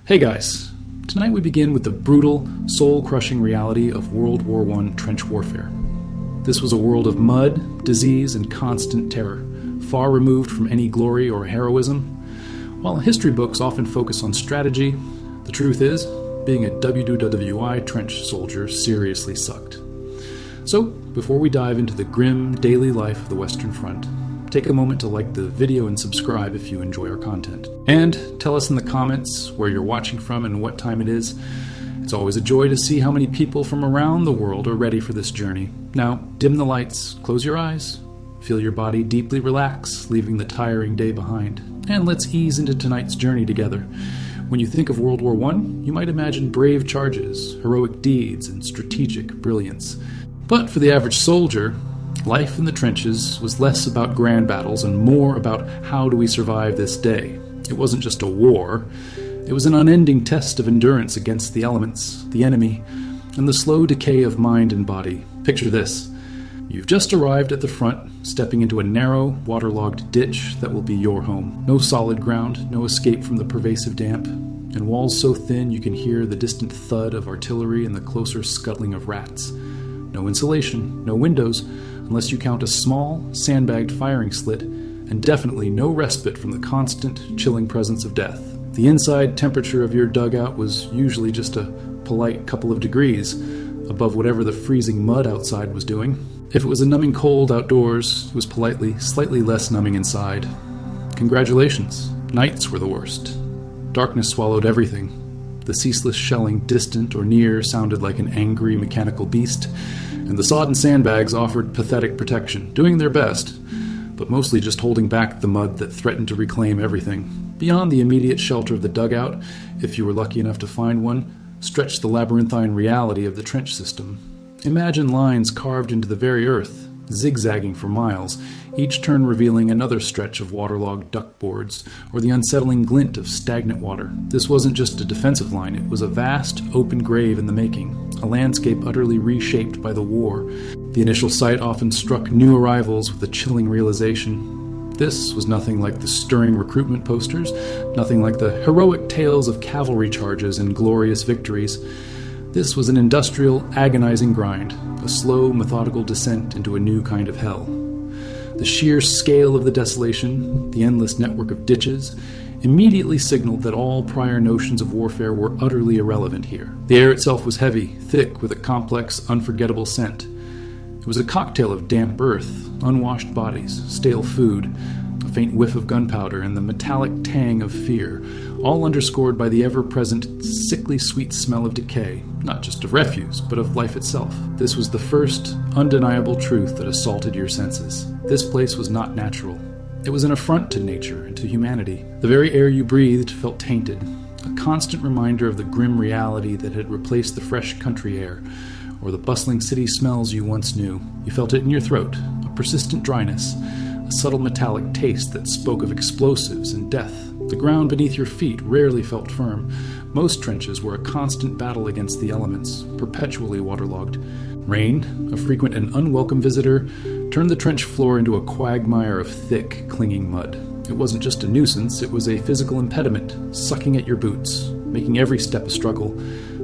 Hey guys, tonight we begin with the brutal, soul-crushing reality of World War I trench warfare. This was a world of mud, disease, and constant terror, far removed from any glory or heroism. While history books often focus on strategy, the truth is, being a WWI trench soldier seriously sucked. So, before we dive into the grim daily life of the Western Front, take a moment to like the video and subscribe if you enjoy our content. And tell us in the comments where you're watching from and what time it is. It's always a joy to see how many people from around the world are ready for this journey. Now, dim the lights, close your eyes, feel your body deeply relax, leaving the tiring day behind. And let's ease into tonight's journey together. When you think of World War I, you might imagine brave charges, heroic deeds, and strategic brilliance. But for the average soldier, life in the trenches was less about grand battles and more about how do we survive this day. It wasn't just a war. It was an unending test of endurance against the elements, the enemy, and the slow decay of mind and body. Picture this. You've just arrived at the front, stepping into a narrow, waterlogged ditch that will be your home. No solid ground, no escape from the pervasive damp, and walls so thin you can hear the distant thud of artillery and the closer scuttling of rats. No insulation, no windows, unless you count a small, sandbagged firing slit, and definitely no respite from the constant, chilling presence of death. The inside temperature of your dugout was usually just a polite couple of degrees above whatever the freezing mud outside was doing. If it was a numbing cold outdoors, it was politely, slightly less numbing inside. Congratulations, nights were the worst. Darkness swallowed everything. The ceaseless shelling, distant or near, sounded like an angry mechanical beast, and the sodden sandbags offered pathetic protection, doing their best, but mostly just holding back the mud that threatened to reclaim everything. Beyond the immediate shelter of the dugout, if you were lucky enough to find one, stretched the labyrinthine reality of the trench system. Imagine lines carved into the very earth, zigzagging for miles, each turn revealing another stretch of waterlogged duckboards, or the unsettling glint of stagnant water. This wasn't just a defensive line, it was a vast, open grave in the making, a landscape utterly reshaped by the war. The initial sight often struck new arrivals with a chilling realization. This was nothing like the stirring recruitment posters, nothing like the heroic tales of cavalry charges and glorious victories. This was an industrial, agonizing grind, a slow, methodical descent into a new kind of hell. The sheer scale of the desolation, the endless network of ditches, immediately signaled that all prior notions of warfare were utterly irrelevant here. The air itself was heavy, thick, with a complex, unforgettable scent. It was a cocktail of damp earth, unwashed bodies, stale food, a faint whiff of gunpowder, and the metallic tang of fear, all underscored by the ever-present, sickly sweet smell of decay, not just of refuse, but of life itself. This was the first, undeniable truth that assaulted your senses. This place was not natural. It was an affront to nature and to humanity. The very air you breathed felt tainted, a constant reminder of the grim reality that had replaced the fresh country air, or the bustling city smells you once knew. You felt it in your throat, a persistent dryness, a subtle metallic taste that spoke of explosives and death. The ground beneath your feet rarely felt firm. Most trenches were a constant battle against the elements, perpetually waterlogged. Rain, a frequent and unwelcome visitor, turned the trench floor into a quagmire of thick, clinging mud. It wasn't just a nuisance, it was a physical impediment, sucking at your boots, making every step a struggle.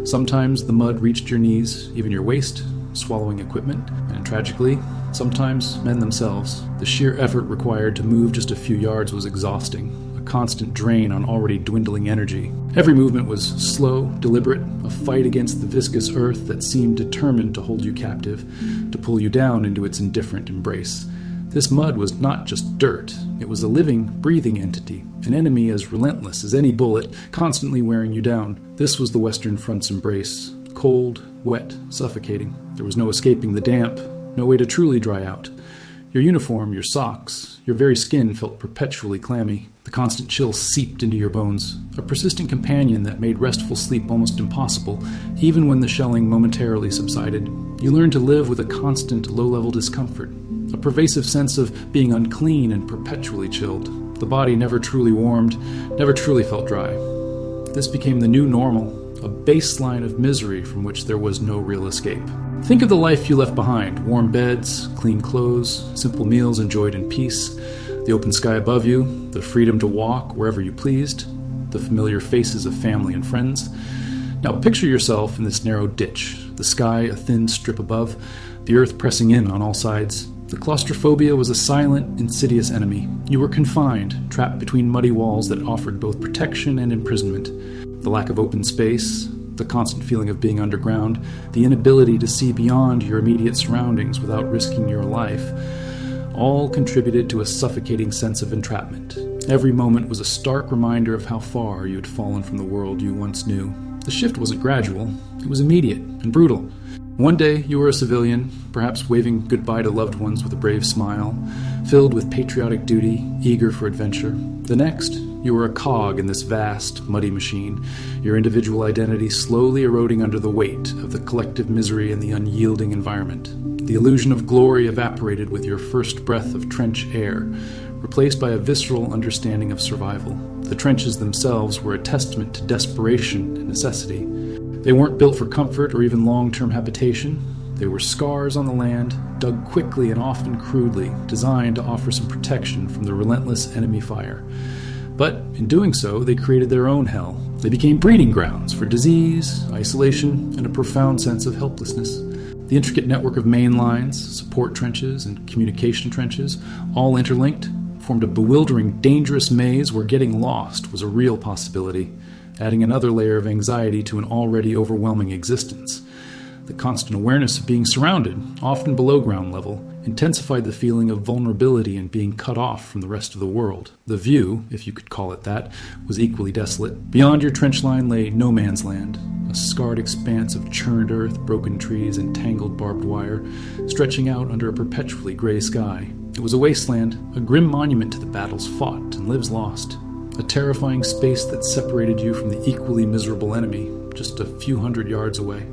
Sometimes the mud reached your knees, even your waist, swallowing equipment, and tragically, sometimes men themselves. The sheer effort required to move just a few yards was exhausting, a constant drain on already dwindling energy. Every movement was slow, deliberate, a fight against the viscous earth that seemed determined to hold you captive, to pull you down into its indifferent embrace. This mud was not just dirt, it was a living, breathing entity, an enemy as relentless as any bullet, constantly wearing you down. This was the Western Front's embrace. Cold, wet, suffocating. There was no escaping the damp, no way to truly dry out. Your uniform, your socks, your very skin felt perpetually clammy. The constant chill seeped into your bones, a persistent companion that made restful sleep almost impossible, even when the shelling momentarily subsided. You learned to live with a constant low-level discomfort, a pervasive sense of being unclean and perpetually chilled. The body never truly warmed, never truly felt dry. This became the new normal, a baseline of misery from which there was no real escape. Think of the life you left behind: warm beds, clean clothes, simple meals enjoyed in peace, the open sky above you, the freedom to walk wherever you pleased. the familiar faces of family and friends. Now picture yourself in this narrow ditch, the sky a thin strip above, the earth pressing in on all sides. The claustrophobia was a silent, insidious enemy. You were confined, trapped between muddy walls that offered both protection and imprisonment. The lack of open space, the constant feeling of being underground, the inability to see beyond your immediate surroundings without risking your life, all contributed to a suffocating sense of entrapment. Every moment was a stark reminder of how far you had fallen from the world you once knew. The shift wasn't gradual, it was immediate and brutal. One day you were a civilian, perhaps waving goodbye to loved ones with a brave smile, filled with patriotic duty, eager for adventure. The next, you were a cog in this vast, muddy machine, your individual identity slowly eroding under the weight of the collective misery and the unyielding environment. The illusion of glory evaporated with your first breath of trench air, replaced by a visceral understanding of survival. The trenches themselves were a testament to desperation and necessity. They weren't built for comfort or even long-term habitation. They were scars on the land, dug quickly and often crudely, designed to offer some protection from the relentless enemy fire. But in doing so, they created their own hell. They became breeding grounds for disease, isolation, and a profound sense of helplessness. The intricate network of main lines, support trenches, and communication trenches, all interlinked, formed a bewildering, dangerous maze where getting lost was a real possibility, adding another layer of anxiety to an already overwhelming existence. The constant awareness of being surrounded, often below ground level, intensified the feeling of vulnerability and being cut off from the rest of the world. The view, if you could call it that, was equally desolate. Beyond your trench line lay no man's land, a scarred expanse of churned earth, broken trees, and tangled barbed wire, stretching out under a perpetually gray sky. It was a wasteland, a grim monument to the battles fought and lives lost. A terrifying space that separated you from the equally miserable enemy, just a few hundred yards away.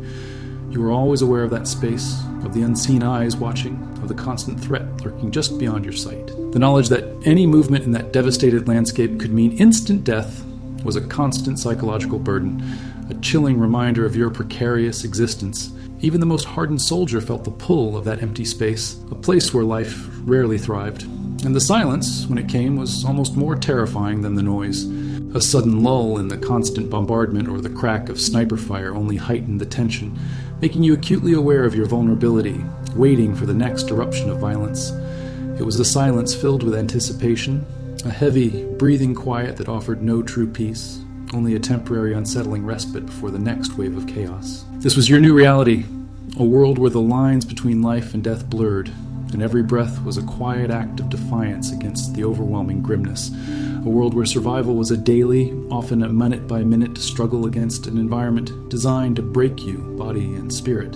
You were always aware of that space, of the unseen eyes watching, of the constant threat lurking just beyond your sight. The knowledge that any movement in that devastated landscape could mean instant death was a constant psychological burden, a chilling reminder of your precarious existence. Even the most hardened soldier felt the pull of that empty space, a place where life rarely thrived. And the silence, when it came, was almost more terrifying than the noise. A sudden lull in the constant bombardment or the crack of sniper fire only heightened the tension, making you acutely aware of your vulnerability, waiting for the next eruption of violence. It was a silence filled with anticipation, a heavy, breathing quiet that offered no true peace, only a temporary unsettling respite before the next wave of chaos. This was your new reality, a world where the lines between life and death blurred, and every breath was a quiet act of defiance against the overwhelming grimness. A world where survival was a daily, often a minute-by-minute struggle against an environment designed to break you, body and spirit.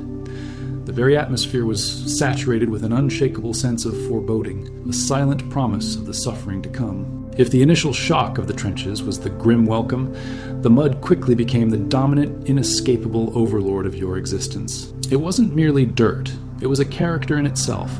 The very atmosphere was saturated with an unshakable sense of foreboding, a silent promise of the suffering to come. If the initial shock of the trenches was the grim welcome, the mud quickly became the dominant, inescapable overlord of your existence. It wasn't merely dirt. It was a character in itself,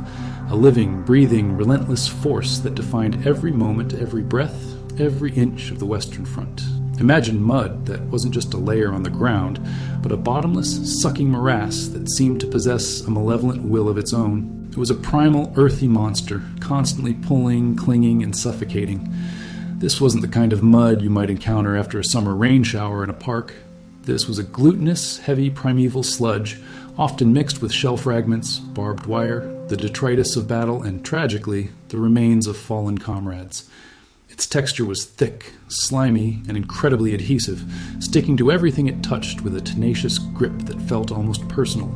a living, breathing, relentless force that defined every moment, every breath, every inch of the Western Front. Imagine mud that wasn't just a layer on the ground, but a bottomless, sucking morass that seemed to possess a malevolent will of its own. It was a primal, earthy monster, constantly pulling, clinging, and suffocating. This wasn't the kind of mud you might encounter after a summer rain shower in a park. This was a glutinous, heavy, primeval sludge, often mixed with shell fragments, barbed wire, the detritus of battle, and, tragically, the remains of fallen comrades. Its texture was thick, slimy, and incredibly adhesive, sticking to everything it touched with a tenacious grip that felt almost personal.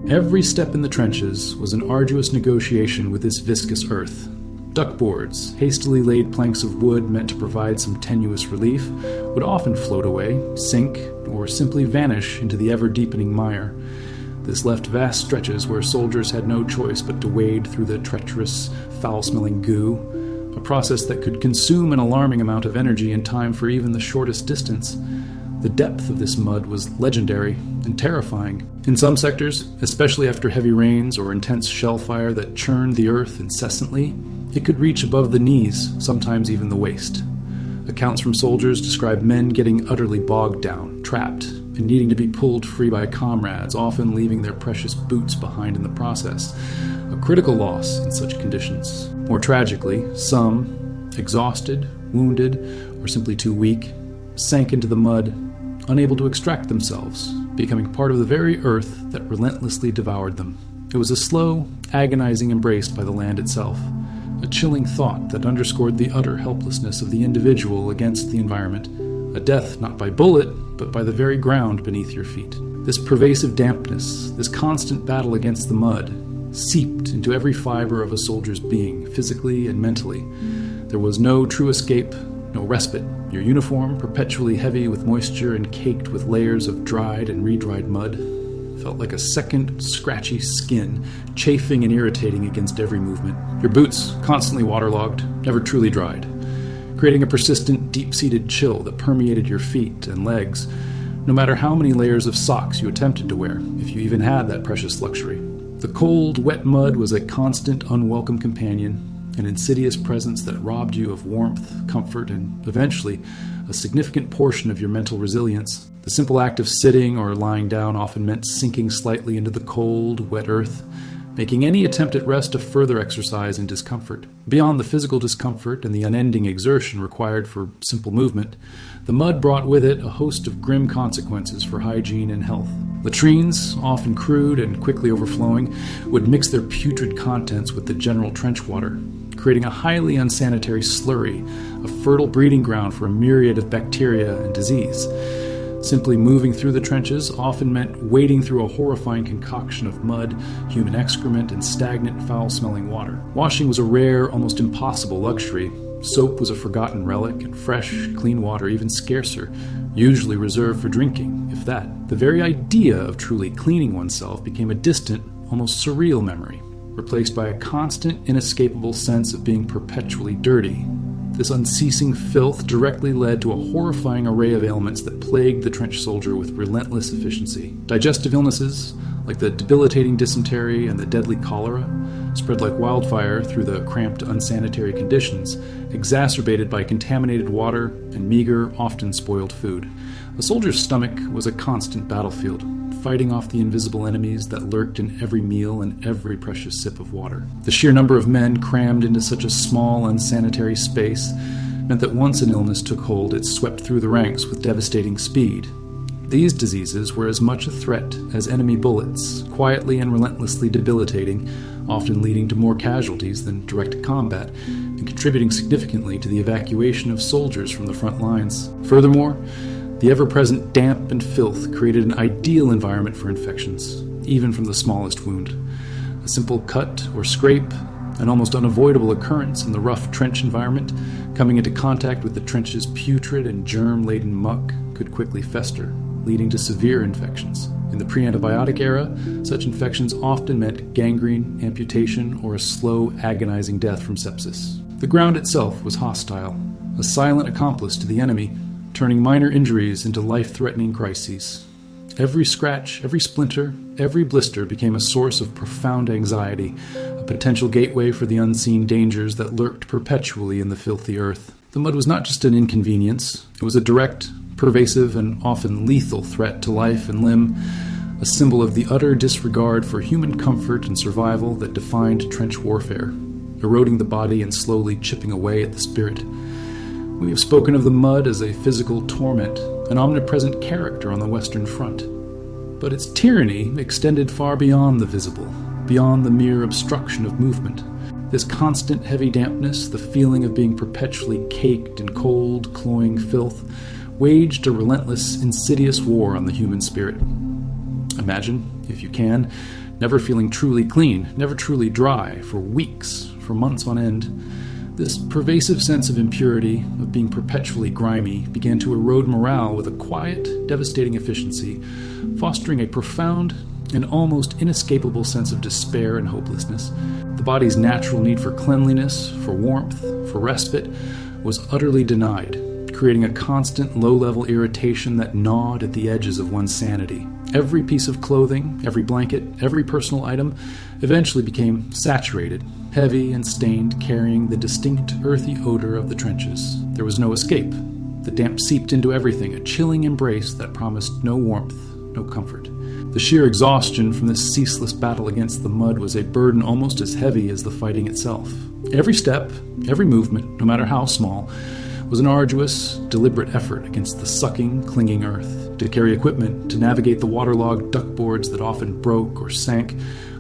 Every step in the trenches was an arduous negotiation with this viscous earth. Duckboards, hastily laid planks of wood meant to provide some tenuous relief, would often float away, sink, or simply vanish into the ever-deepening mire. This left vast stretches where soldiers had no choice but to wade through the treacherous, foul-smelling goo, a process that could consume an alarming amount of energy and time for even the shortest distance. The depth of this mud was legendary and terrifying. In some sectors, especially after heavy rains or intense shellfire that churned the earth incessantly, it could reach above the knees, sometimes even the waist. Accounts from soldiers describe men getting utterly bogged down, trapped, and needing to be pulled free by comrades, often leaving their precious boots behind in the process. A critical loss in such conditions. More tragically, some, exhausted, wounded, or simply too weak, sank into the mud, unable to extract themselves, becoming part of the very earth that relentlessly devoured them. It was a slow, agonizing embrace by the land itself, a chilling thought that underscored the utter helplessness of the individual against the environment, a death not by bullet, but by the very ground beneath your feet. This pervasive dampness, this constant battle against the mud, seeped into every fiber of a soldier's being, physically and mentally. There was no true escape, no respite. Your uniform, perpetually heavy with moisture and caked with layers of dried and re-dried mud, felt like a second, scratchy skin, chafing and irritating against every movement. Your boots, constantly waterlogged, never truly dried, creating a persistent, deep-seated chill that permeated your feet and legs, no matter how many layers of socks you attempted to wear, if you even had that precious luxury. The cold, wet mud was a constant, unwelcome companion, an insidious presence that robbed you of warmth, comfort, and eventually a significant portion of your mental resilience. The simple act of sitting or lying down often meant sinking slightly into the cold, wet earth, making any attempt at rest a further exercise in discomfort. Beyond the physical discomfort and the unending exertion required for simple movement, the mud brought with it a host of grim consequences for hygiene and health. Latrines, often crude and quickly overflowing, would mix their putrid contents with the general trench water, creating a highly unsanitary slurry, a fertile breeding ground for a myriad of bacteria and disease. Simply moving through the trenches often meant wading through a horrifying concoction of mud, human excrement, and stagnant, foul-smelling water. Washing was a rare, almost impossible luxury. Soap was a forgotten relic, and fresh, clean water even scarcer, usually reserved for drinking, if that. The very idea of truly cleaning oneself became a distant, almost surreal memory, replaced by a constant, inescapable sense of being perpetually dirty. This unceasing filth directly led to a horrifying array of ailments that plagued the trench soldier with relentless efficiency. Digestive illnesses, like the debilitating dysentery and the deadly cholera, spread like wildfire through the cramped, unsanitary conditions, exacerbated by contaminated water and meager, often spoiled food. A soldier's stomach was a constant battlefield, fighting off the invisible enemies that lurked in every meal and every precious sip of water. The sheer number of men crammed into such a small, unsanitary space meant that once an illness took hold, it swept through the ranks with devastating speed. These diseases were as much a threat as enemy bullets, quietly and relentlessly debilitating, often leading to more casualties than direct combat, and contributing significantly to the evacuation of soldiers from the front lines. Furthermore, the ever-present damp and filth created an ideal environment for infections, even from the smallest wound. A simple cut or scrape, an almost unavoidable occurrence in the rough trench environment, coming into contact with the trench's putrid and germ-laden muck, could quickly fester, leading to severe infections. In the pre-antibiotic era, such infections often meant gangrene, amputation, or a slow, agonizing death from sepsis. The ground itself was hostile, a silent accomplice to the enemy, turning minor injuries into life-threatening crises. Every scratch, every splinter, every blister became a source of profound anxiety, a potential gateway for the unseen dangers that lurked perpetually in the filthy earth. The mud was not just an inconvenience, it was a direct, pervasive, and often lethal threat to life and limb, a symbol of the utter disregard for human comfort and survival that defined trench warfare, eroding the body and slowly chipping away at the spirit. We have spoken of the mud as a physical torment, an omnipresent character on the Western Front. But its tyranny extended far beyond the visible, beyond the mere obstruction of movement. This constant heavy dampness, the feeling of being perpetually caked in cold, cloying filth, waged a relentless, insidious war on the human spirit. Imagine, if you can, never feeling truly clean, never truly dry, for weeks, for months on end. This pervasive sense of impurity, of being perpetually grimy, began to erode morale with a quiet, devastating efficiency, fostering a profound and almost inescapable sense of despair and hopelessness. The body's natural need for cleanliness, for warmth, for respite, was utterly denied, creating a constant low-level irritation that gnawed at the edges of one's sanity. Every piece of clothing, every blanket, every personal item eventually became saturated, heavy and stained, carrying the distinct earthy odor of the trenches. There was no escape. The damp seeped into everything, a chilling embrace that promised no warmth, no comfort. The sheer exhaustion from this ceaseless battle against the mud was a burden almost as heavy as the fighting itself. Every step, every movement, no matter how small, was an arduous, deliberate effort against the sucking, clinging earth. To carry equipment, to navigate the waterlogged duckboards that often broke or sank,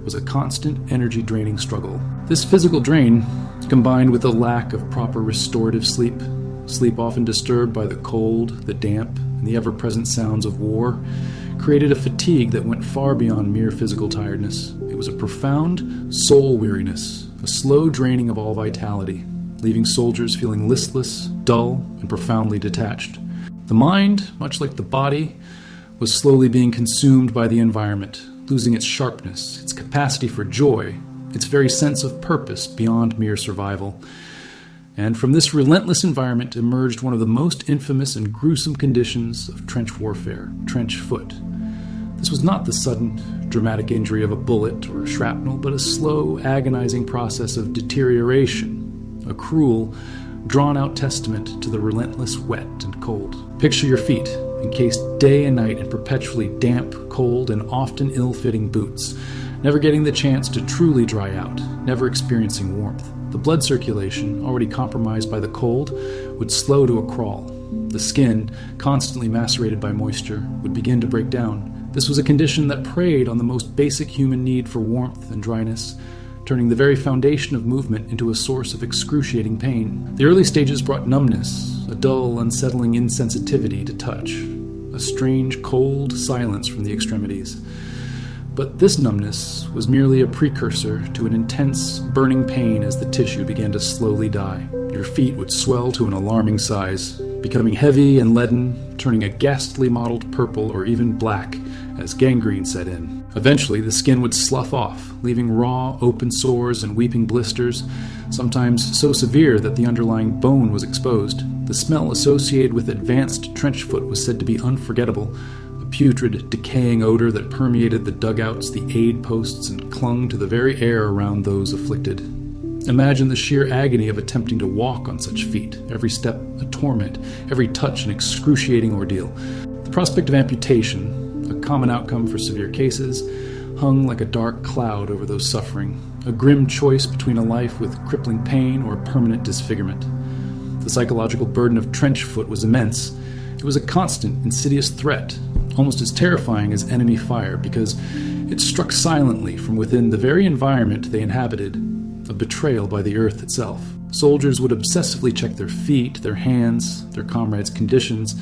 was a constant energy-draining struggle. This physical drain, combined with the lack of proper restorative sleep often disturbed by the cold, the damp, and the ever-present sounds of war, created a fatigue that went far beyond mere physical tiredness. It was a profound soul weariness, a slow draining of all vitality, leaving soldiers feeling listless, dull, and profoundly detached. The mind, much like the body, was slowly being consumed by the environment, losing its sharpness, its capacity for joy, its very sense of purpose beyond mere survival. And from this relentless environment emerged one of the most infamous and gruesome conditions of trench warfare, trench foot. This was not the sudden, dramatic injury of a bullet or a shrapnel, but a slow, agonizing process of deterioration, a cruel, drawn-out testament to the relentless wet and cold. Picture your feet, encased day and night in perpetually damp, cold, and often ill-fitting boots, never getting the chance to truly dry out, never experiencing warmth. The blood circulation, already compromised by the cold, would slow to a crawl. The skin, constantly macerated by moisture, would begin to break down. This was a condition that preyed on the most basic human need for warmth and dryness, turning the very foundation of movement into a source of excruciating pain. The early stages brought numbness, a dull, unsettling insensitivity to touch, a strange, cold silence from the extremities. But this numbness was merely a precursor to an intense, burning pain as the tissue began to slowly die. Your feet would swell to an alarming size, becoming heavy and leaden, turning a ghastly mottled purple or even black as gangrene set in. Eventually, the skin would slough off, leaving raw, open sores and weeping blisters, sometimes so severe that the underlying bone was exposed. The smell associated with advanced trench foot was said to be unforgettable, a putrid, decaying odor that permeated the dugouts, the aid posts, and clung to the very air around those afflicted. Imagine the sheer agony of attempting to walk on such feet, every step a torment, every touch an excruciating ordeal. The prospect of amputation, a common outcome for severe cases, hung like a dark cloud over those suffering, a grim choice between a life with crippling pain or permanent disfigurement. The psychological burden of trench foot was immense. It was a constant, insidious threat, almost as terrifying as enemy fire, because it struck silently from within the very environment they inhabited, a betrayal by the earth itself. Soldiers would obsessively check their feet, their hands, their comrades' conditions,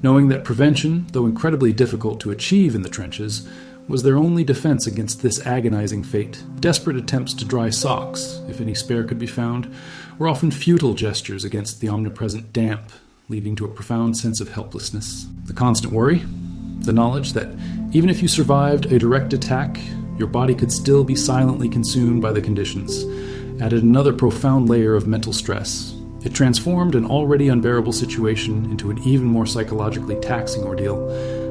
knowing that prevention, though incredibly difficult to achieve in the trenches, was their only defense against this agonizing fate. Desperate attempts to dry socks, if any spare could be found, were often futile gestures against the omnipresent damp, leading to a profound sense of helplessness. The constant worry, the knowledge that even if you survived a direct attack, your body could still be silently consumed by the conditions, added another profound layer of mental stress. It transformed an already unbearable situation into an even more psychologically taxing ordeal,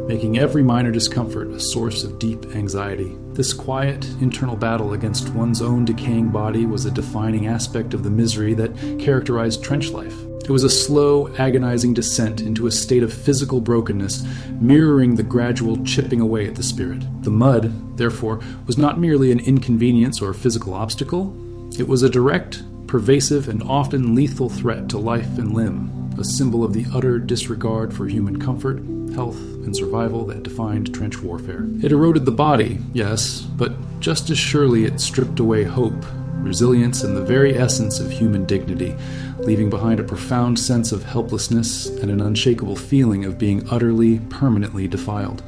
making every minor discomfort a source of deep anxiety. This quiet, internal battle against one's own decaying body was a defining aspect of the misery that characterized trench life. It was a slow, agonizing descent into a state of physical brokenness, mirroring the gradual chipping away at the spirit. The mud, therefore, was not merely an inconvenience or physical obstacle. It was a direct, pervasive, and often lethal threat to life and limb, a symbol of the utter disregard for human comfort, health, and survival that defined trench warfare. It eroded the body, yes, but just as surely it stripped away hope, resilience, and the very essence of human dignity, leaving behind a profound sense of helplessness and an unshakable feeling of being utterly, permanently defiled.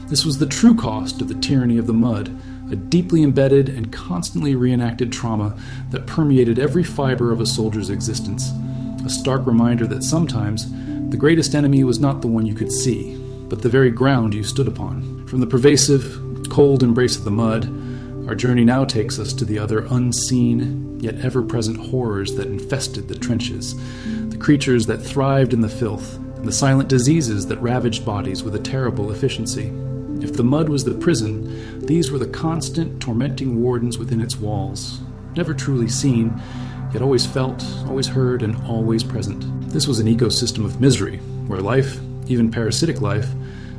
This was the true cost of the tyranny of the mud, a deeply embedded and constantly reenacted trauma that permeated every fiber of a soldier's existence, a stark reminder that sometimes the greatest enemy was not the one you could see, but the very ground you stood upon. From the pervasive, cold embrace of the mud, our journey now takes us to the other unseen, yet ever-present horrors that infested the trenches, the creatures that thrived in the filth, and the silent diseases that ravaged bodies with a terrible efficiency. If the mud was the prison, these were the constant, tormenting wardens within its walls, never truly seen, yet always felt, always heard, and always present. This was an ecosystem of misery, where life, even parasitic life,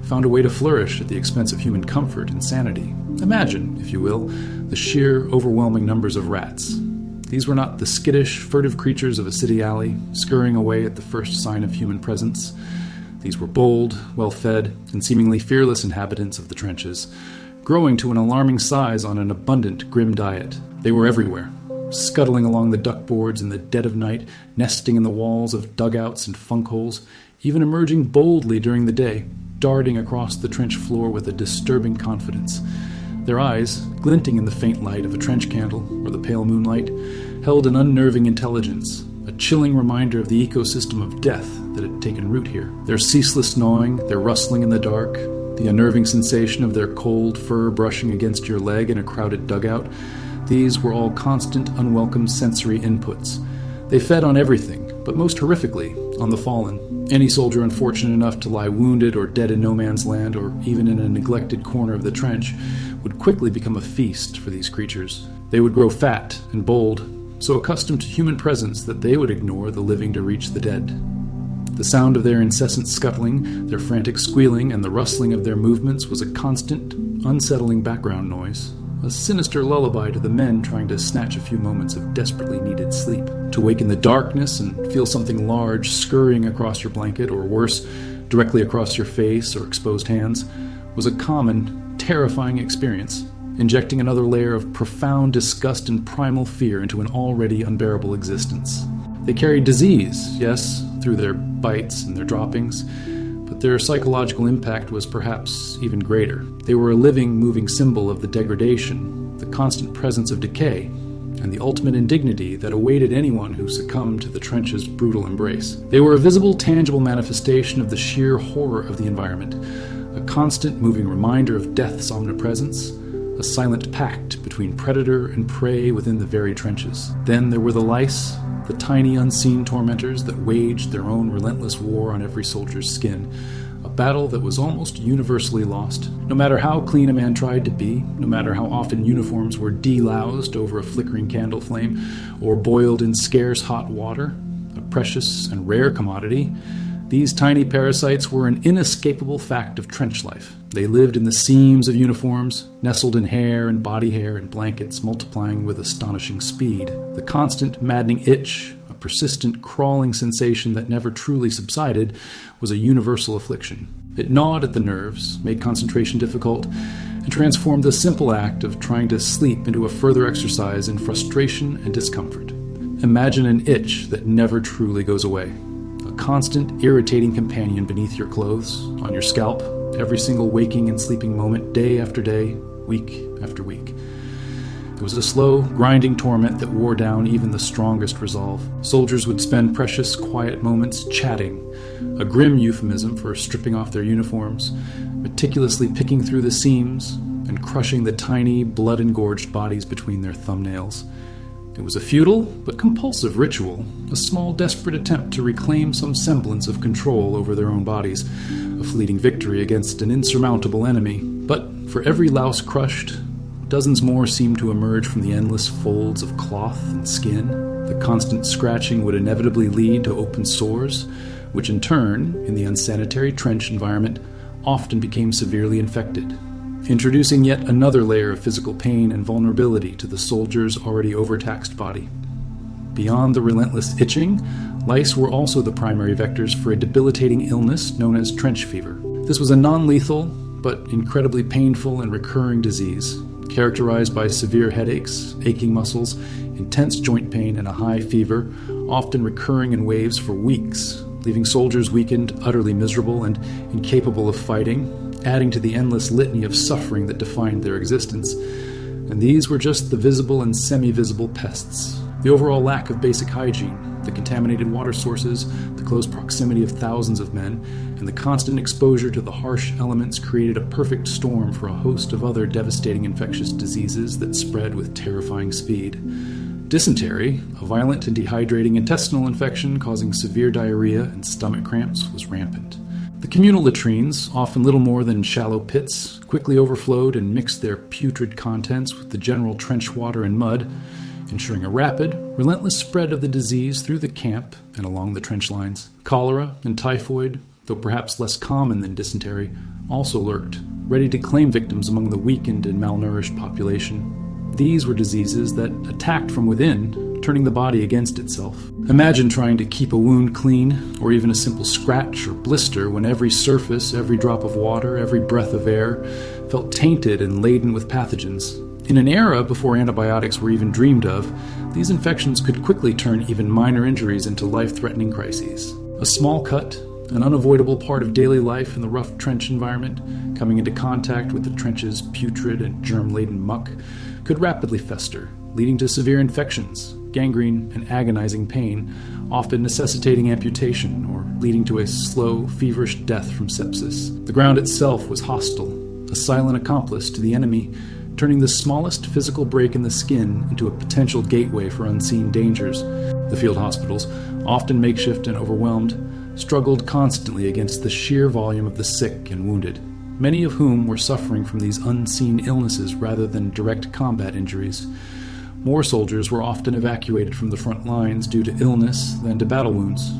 found a way to flourish at the expense of human comfort and sanity. Imagine, if you will, the sheer, overwhelming numbers of rats. These were not the skittish, furtive creatures of a city alley, scurrying away at the first sign of human presence. These were bold, well-fed, and seemingly fearless inhabitants of the trenches, growing to an alarming size on an abundant, grim diet. They were everywhere, scuttling along the duckboards in the dead of night, nesting in the walls of dugouts and funk holes, even emerging boldly during the day, darting across the trench floor with a disturbing confidence. Their eyes, glinting in the faint light of a trench candle or the pale moonlight, held an unnerving intelligence, a chilling reminder of the ecosystem of death that had taken root here. Their ceaseless gnawing, their rustling in the dark, the unnerving sensation of their cold fur brushing against your leg in a crowded dugout, these were all constant, unwelcome sensory inputs. They fed on everything, but most horrifically, on the fallen. Any soldier unfortunate enough to lie wounded or dead in no man's land, or even in a neglected corner of the trench, would quickly become a feast for these creatures. They would grow fat and bold, so accustomed to human presence that they would ignore the living to reach the dead. The sound of their incessant scuttling, their frantic squealing, and the rustling of their movements was a constant, unsettling background noise, a sinister lullaby to the men trying to snatch a few moments of desperately needed sleep. To wake in the darkness and feel something large scurrying across your blanket, or worse, directly across your face or exposed hands, was a common, terrifying experience, injecting another layer of profound disgust and primal fear into an already unbearable existence. They carried disease, yes, through their bites and their droppings, but their psychological impact was perhaps even greater. They were a living, moving symbol of the degradation, the constant presence of decay, and the ultimate indignity that awaited anyone who succumbed to the trench's brutal embrace. They were a visible, tangible manifestation of the sheer horror of the environment, a constant, moving reminder of death's omnipresence, a silent pact between predator and prey within the very trenches. Then there were the lice, the tiny unseen tormentors that waged their own relentless war on every soldier's skin, a battle that was almost universally lost. No matter how clean a man tried to be, no matter how often uniforms were deloused over a flickering candle flame, or boiled in scarce hot water, a precious and rare commodity, these tiny parasites were an inescapable fact of trench life. They lived in the seams of uniforms, nestled in hair and body hair and blankets, multiplying with astonishing speed. The constant, maddening itch, a persistent, crawling sensation that never truly subsided, was a universal affliction. It gnawed at the nerves, made concentration difficult, and transformed the simple act of trying to sleep into a further exercise in frustration and discomfort. Imagine an itch that never truly goes away. A constant, irritating companion beneath your clothes, on your scalp, every single waking and sleeping moment, day after day, week after week. It was a slow, grinding torment that wore down even the strongest resolve. Soldiers would spend precious, quiet moments chatting, a grim euphemism for stripping off their uniforms, meticulously picking through the seams, and crushing the tiny, blood-engorged bodies between their thumbnails. It was a futile but compulsive ritual, a small, desperate attempt to reclaim some semblance of control over their own bodies, a fleeting victory against an insurmountable enemy. But for every louse crushed, dozens more seemed to emerge from the endless folds of cloth and skin. The constant scratching would inevitably lead to open sores, which in turn, in the unsanitary trench environment, often became severely infected, introducing yet another layer of physical pain and vulnerability to the soldier's already overtaxed body. Beyond the relentless itching, lice were also the primary vectors for a debilitating illness known as trench fever. This was a non-lethal, but incredibly painful and recurring disease, characterized by severe headaches, aching muscles, intense joint pain, and a high fever, often recurring in waves for weeks, leaving soldiers weakened, utterly miserable, and incapable of fighting, adding to the endless litany of suffering that defined their existence. And these were just the visible and semi-visible pests. The overall lack of basic hygiene, the contaminated water sources, the close proximity of thousands of men, and the constant exposure to the harsh elements created a perfect storm for a host of other devastating infectious diseases that spread with terrifying speed. Dysentery, a violent and dehydrating intestinal infection causing severe diarrhea and stomach cramps, was rampant. The communal latrines, often little more than shallow pits, quickly overflowed and mixed their putrid contents with the general trench water and mud, ensuring a rapid, relentless spread of the disease through the camp and along the trench lines. Cholera and typhoid, though perhaps less common than dysentery, also lurked, ready to claim victims among the weakened and malnourished population. These were diseases that, attacked from within, turning the body against itself. Imagine trying to keep a wound clean, or even a simple scratch or blister, when every surface, every drop of water, every breath of air felt tainted and laden with pathogens. In an era before antibiotics were even dreamed of, these infections could quickly turn even minor injuries into life-threatening crises. A small cut, an unavoidable part of daily life in the rough trench environment, coming into contact with the trench's putrid and germ-laden muck, could rapidly fester, leading to severe infections, gangrene, and agonizing pain, often necessitating amputation or leading to a slow, feverish death from sepsis. The ground itself was hostile, a silent accomplice to the enemy, turning the smallest physical break in the skin into a potential gateway for unseen dangers. The field hospitals, often makeshift and overwhelmed, struggled constantly against the sheer volume of the sick and wounded, many of whom were suffering from these unseen illnesses rather than direct combat injuries. More soldiers were often evacuated from the front lines due to illness than to battle wounds,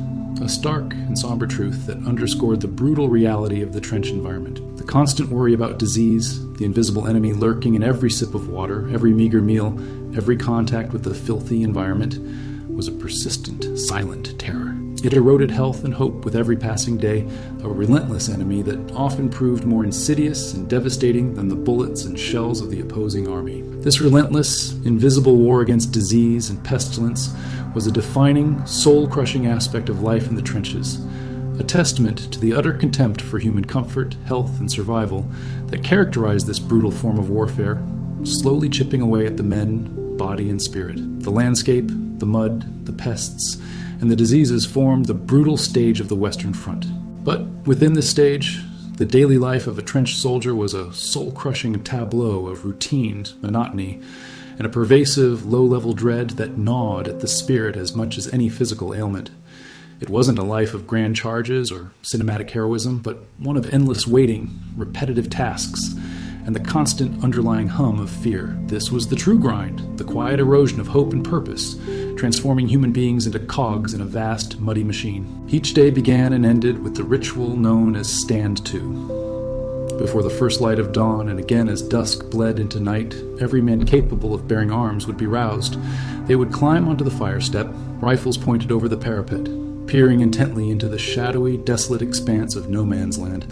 a stark and somber truth that underscored the brutal reality of the trench environment. The constant worry about disease, the invisible enemy lurking in every sip of water, every meager meal, every contact with the filthy environment, was a persistent, silent terror. It eroded health and hope with every passing day, a relentless enemy that often proved more insidious and devastating than the bullets and shells of the opposing army. This relentless, invisible war against disease and pestilence was a defining, soul-crushing aspect of life in the trenches, a testament to the utter contempt for human comfort, health, and survival that characterized this brutal form of warfare, slowly chipping away at the men, body, and spirit. The landscape, the mud, the pests, and the diseases formed the brutal stage of the Western Front. But within this stage, the daily life of a trench soldier was a soul-crushing tableau of routine, monotony, and a pervasive, low-level dread that gnawed at the spirit as much as any physical ailment. It wasn't a life of grand charges or cinematic heroism, but one of endless waiting, repetitive tasks, and the constant underlying hum of fear. This was the true grind, the quiet erosion of hope and purpose, transforming human beings into cogs in a vast, muddy machine. Each day began and ended with the ritual known as Stand To. Before the first light of dawn, and again as dusk bled into night, every man capable of bearing arms would be roused. They would climb onto the fire step, rifles pointed over the parapet, peering intently into the shadowy, desolate expanse of no man's land.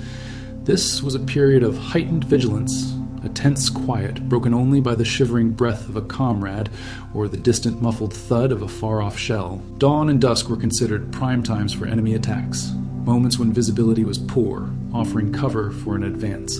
This was a period of heightened vigilance, a tense quiet broken only by the shivering breath of a comrade or the distant muffled thud of a far-off shell. Dawn and dusk were considered prime times for enemy attacks, moments when visibility was poor, offering cover for an advance.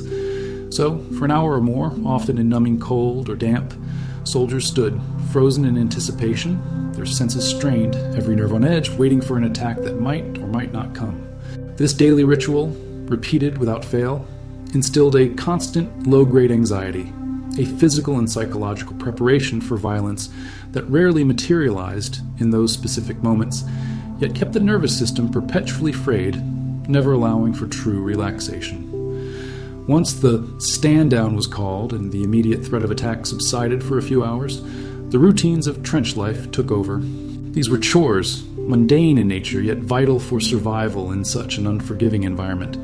So, for an hour or more, often in numbing cold or damp, soldiers stood, frozen in anticipation, their senses strained, every nerve on edge, waiting for an attack that might or might not come. This daily ritual, repeated without fail, instilled a constant low-grade anxiety, a physical and psychological preparation for violence that rarely materialized in those specific moments, yet kept the nervous system perpetually frayed, never allowing for true relaxation. Once the stand-down was called and the immediate threat of attack subsided for a few hours, the routines of trench life took over. These were chores, mundane in nature, yet vital for survival in such an unforgiving environment.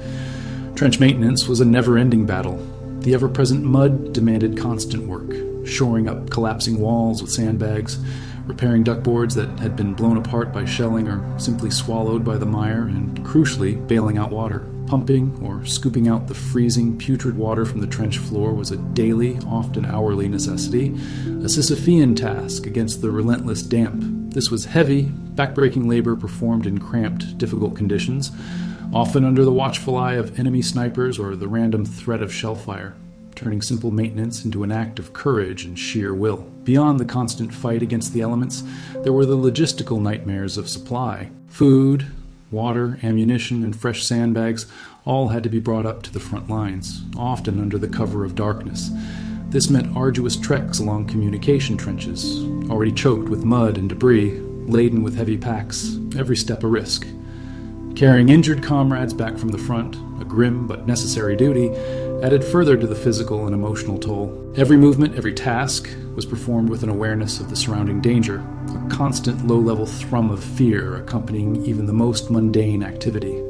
Trench maintenance was a never-ending battle. The ever-present mud demanded constant work, shoring up collapsing walls with sandbags, repairing duckboards that had been blown apart by shelling or simply swallowed by the mire, and crucially, bailing out water. Pumping or scooping out the freezing, putrid water from the trench floor was a daily, often hourly necessity, a Sisyphean task against the relentless damp. This was heavy, backbreaking labor performed in cramped, difficult conditions, often under the watchful eye of enemy snipers or the random threat of shellfire, turning simple maintenance into an act of courage and sheer will. Beyond the constant fight against the elements, there were the logistical nightmares of supply. Food, water, ammunition, and fresh sandbags all had to be brought up to the front lines, often under the cover of darkness. This meant arduous treks along communication trenches, already choked with mud and debris, laden with heavy packs, every step a risk. Carrying injured comrades back from the front, a grim but necessary duty, added further to the physical and emotional toll. Every movement, every task, was performed with an awareness of the surrounding danger, a constant low-level thrum of fear accompanying even the most mundane activity.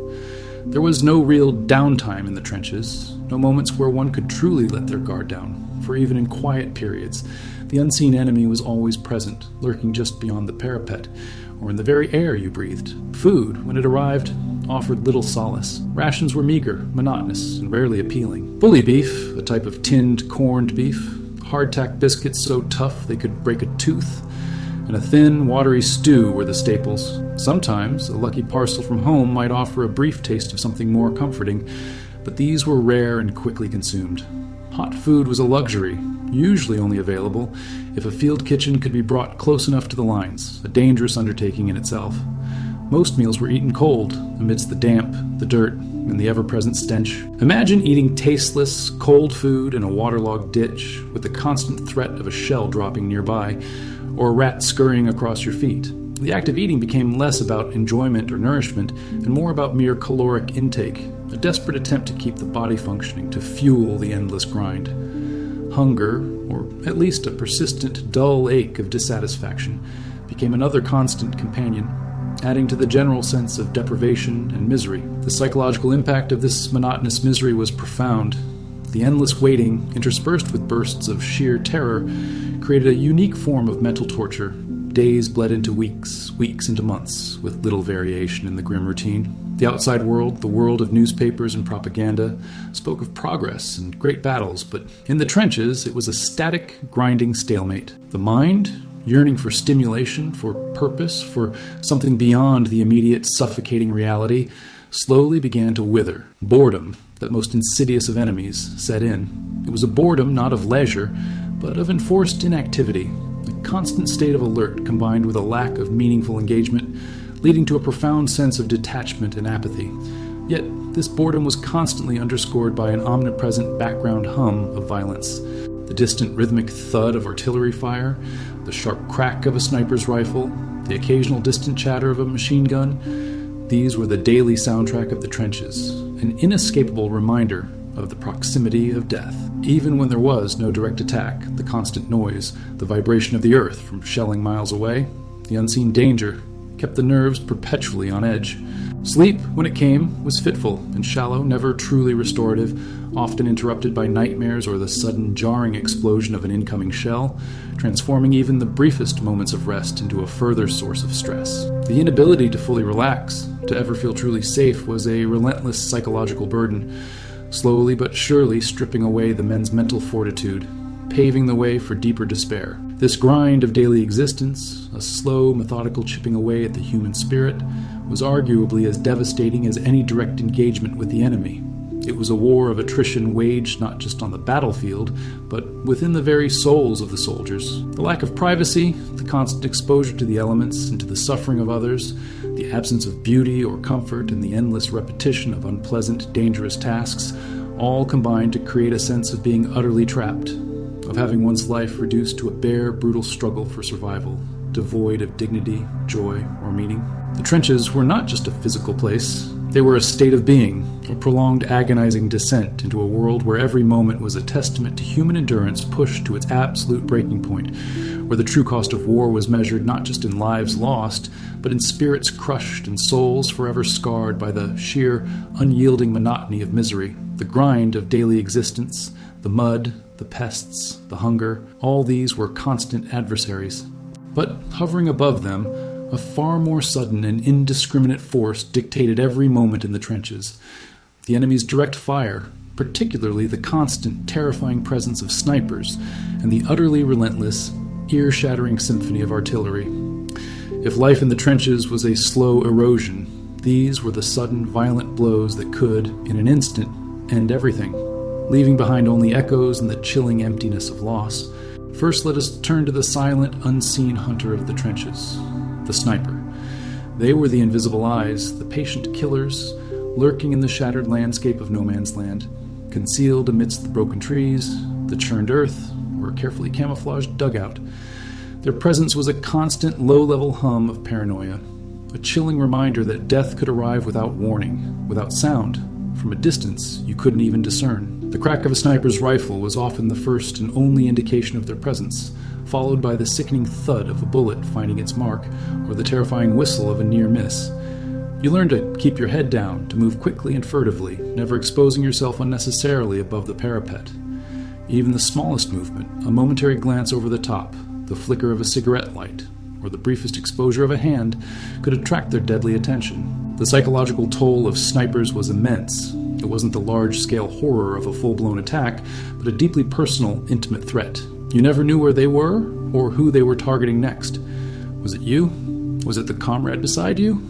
There was no real downtime in the trenches, no moments where one could truly let their guard down, for even in quiet periods, The unseen enemy was always present, lurking just beyond the parapet, or in the very air you breathed. Food, when it arrived, offered little solace. Rations were meager, monotonous, and rarely appealing. Bully beef, a type of tinned, corned beef, hardtack biscuits so tough they could break a tooth, and a thin, watery stew were the staples. Sometimes a lucky parcel from home might offer a brief taste of something more comforting, but these were rare and quickly consumed. Hot food was a luxury, usually only available if a field kitchen could be brought close enough to the lines, a dangerous undertaking in itself. Most meals were eaten cold, amidst the damp, the dirt, and the ever-present stench. Imagine eating tasteless, cold food in a waterlogged ditch, with the constant threat of a shell dropping nearby, or a rat scurrying across your feet. The act of eating became less about enjoyment or nourishment, and more about mere caloric intake, a desperate attempt to keep the body functioning, to fuel the endless grind. Hunger, or at least a persistent, dull ache of dissatisfaction, became another constant companion, adding to the general sense of deprivation and misery. The psychological impact of this monotonous misery was profound. The endless waiting, interspersed with bursts of sheer terror, created a unique form of mental torture. Days bled into weeks, weeks into months, with little variation in the grim routine. The outside world, the world of newspapers and propaganda, spoke of progress and great battles, but in the trenches it was a static, grinding stalemate. The mind, yearning for stimulation, for purpose, for something beyond the immediate suffocating reality, slowly began to wither. Boredom, that most insidious of enemies, set in. It was a boredom not of leisure, but of enforced inactivity, a constant state of alert combined with a lack of meaningful engagement, leading to a profound sense of detachment and apathy. Yet, this boredom was constantly underscored by an omnipresent background hum of violence. The distant rhythmic thud of artillery fire, the sharp crack of a sniper's rifle, the occasional distant chatter of a machine gun, these were the daily soundtrack of the trenches, an inescapable reminder of the proximity of death. Even when there was no direct attack, the constant noise, the vibration of the earth from shelling miles away, the unseen danger kept the nerves perpetually on edge. Sleep, when it came, was fitful and shallow, never truly restorative, often interrupted by nightmares or the sudden jarring explosion of an incoming shell, transforming even the briefest moments of rest into a further source of stress. The inability to fully relax, to ever feel truly safe, was a relentless psychological burden, slowly but surely stripping away the men's mental fortitude, paving the way for deeper despair. This grind of daily existence, a slow, methodical chipping away at the human spirit, was arguably as devastating as any direct engagement with the enemy. It was a war of attrition waged not just on the battlefield, but within the very souls of the soldiers. The lack of privacy, the constant exposure to the elements and to the suffering of others, the absence of beauty or comfort, and the endless repetition of unpleasant, dangerous tasks, all combined to create a sense of being utterly trapped, of having one's life reduced to a bare, brutal struggle for survival, devoid of dignity, joy, or meaning. The trenches were not just a physical place. They were a state of being, a prolonged agonizing descent into a world where every moment was a testament to human endurance pushed to its absolute breaking point, where the true cost of war was measured not just in lives lost, but in spirits crushed and souls forever scarred by the sheer, unyielding monotony of misery, the grind of daily existence, the mud, the pests, the hunger. All these were constant adversaries. But hovering above them, a far more sudden and indiscriminate force dictated every moment in the trenches. The enemy's direct fire, particularly the constant, terrifying presence of snipers, and the utterly relentless, ear-shattering symphony of artillery. If life in the trenches was a slow erosion, these were the sudden, violent blows that could, in an instant, end everything, leaving behind only echoes and the chilling emptiness of loss. First, let us turn to the silent, unseen hunter of the trenches, the sniper. They were the invisible eyes, the patient killers, lurking in the shattered landscape of no man's land, concealed amidst the broken trees, the churned earth, or a carefully camouflaged dugout. Their presence was a constant, low-level hum of paranoia, a chilling reminder that death could arrive without warning, without sound. From a distance, you couldn't even discern. The crack of a sniper's rifle was often the first and only indication of their presence, followed by the sickening thud of a bullet finding its mark, or the terrifying whistle of a near miss. You learn to keep your head down, to move quickly and furtively, never exposing yourself unnecessarily above the parapet. Even the smallest movement, a momentary glance over the top, the flicker of a cigarette light, or the briefest exposure of a hand, could attract their deadly attention. The psychological toll of snipers was immense. It wasn't the large-scale horror of a full-blown attack, but a deeply personal, intimate threat. You never knew where they were, or who they were targeting next. Was it you? Was it the comrade beside you?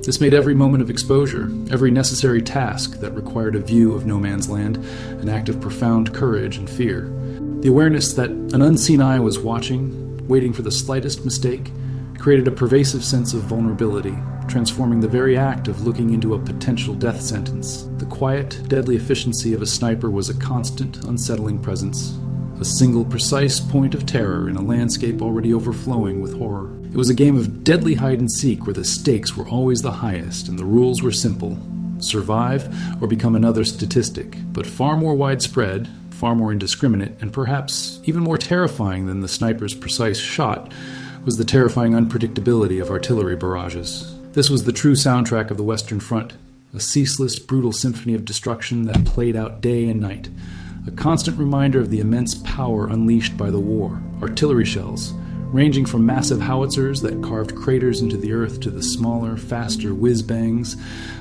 This made every moment of exposure, every necessary task that required a view of no man's land, an act of profound courage and fear. The awareness that an unseen eye was watching, waiting for the slightest mistake, created a pervasive sense of vulnerability, transforming the very act of looking into a potential death sentence. The quiet, deadly efficiency of a sniper was a constant, unsettling presence. A single, precise point of terror in a landscape already overflowing with horror. It was a game of deadly hide-and-seek where the stakes were always the highest and the rules were simple. Survive or become another statistic, but far more widespread, far more indiscriminate, and perhaps even more terrifying than the sniper's precise shot was the terrifying unpredictability of artillery barrages. This was the true soundtrack of the Western Front, a ceaseless, brutal symphony of destruction that played out day and night. A constant reminder of the immense power unleashed by the war. Artillery shells, ranging from massive howitzers that carved craters into the earth to the smaller, faster whiz-bangs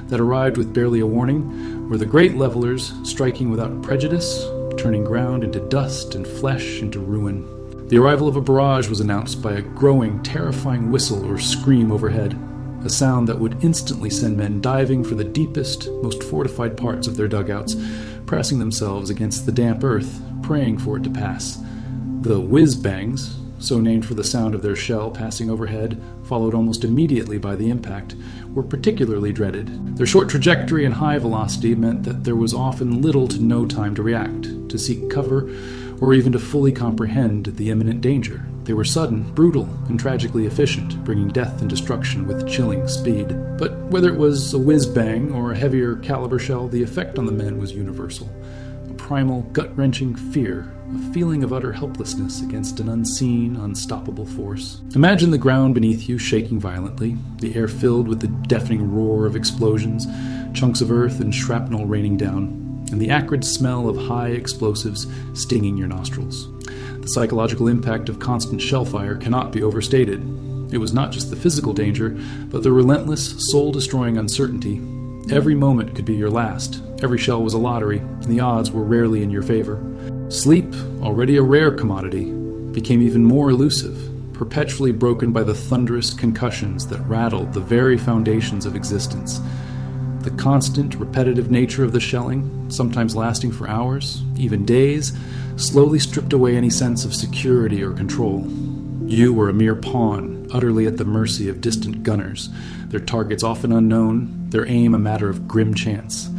that arrived with barely a warning, were the great levelers striking without prejudice, turning ground into dust and flesh into ruin. The arrival of a barrage was announced by a growing, terrifying whistle or scream overhead, a sound that would instantly send men diving for the deepest, most fortified parts of their dugouts, pressing themselves against the damp earth, praying for it to pass. The whiz-bangs, so named for the sound of their shell passing overhead, followed almost immediately by the impact, were particularly dreaded. Their short trajectory and high velocity meant that there was often little to no time to react, to seek cover, or even to fully comprehend the imminent danger. They were sudden, brutal, and tragically efficient, bringing death and destruction with chilling speed. But whether it was a whiz-bang or a heavier caliber shell, the effect on the men was universal. A primal, gut-wrenching fear, a feeling of utter helplessness against an unseen, unstoppable force. Imagine the ground beneath you shaking violently, the air filled with the deafening roar of explosions, chunks of earth and shrapnel raining down, and the acrid smell of high explosives stinging your nostrils. The psychological impact of constant shellfire cannot be overstated. It was not just the physical danger, but the relentless, soul-destroying uncertainty. Every moment could be your last. Every shell was a lottery, and the odds were rarely in your favor. Sleep, already a rare commodity, became even more elusive, perpetually broken by the thunderous concussions that rattled the very foundations of existence. The constant, repetitive nature of the shelling, sometimes lasting for hours, even days, slowly stripped away any sense of security or control. You were a mere pawn, utterly at the mercy of distant gunners, their targets often unknown, their aim a matter of grim chance.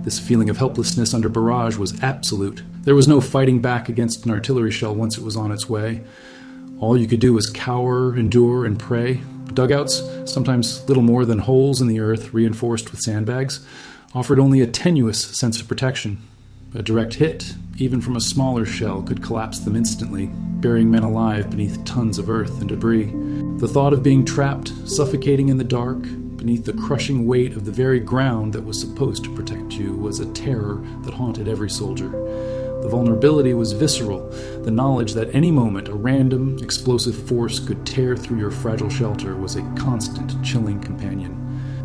This feeling of helplessness under barrage was absolute. There was no fighting back against an artillery shell once it was on its way. All you could do was cower, endure, and pray. Dugouts, sometimes little more than holes in the earth reinforced with sandbags, offered only a tenuous sense of protection. A direct hit, even from a smaller shell, could collapse them instantly, burying men alive beneath tons of earth and debris. The thought of being trapped, suffocating in the dark, beneath the crushing weight of the very ground that was supposed to protect you was a terror that haunted every soldier. The vulnerability was visceral, the knowledge that any moment a random, explosive force could tear through your fragile shelter was a constant, chilling companion.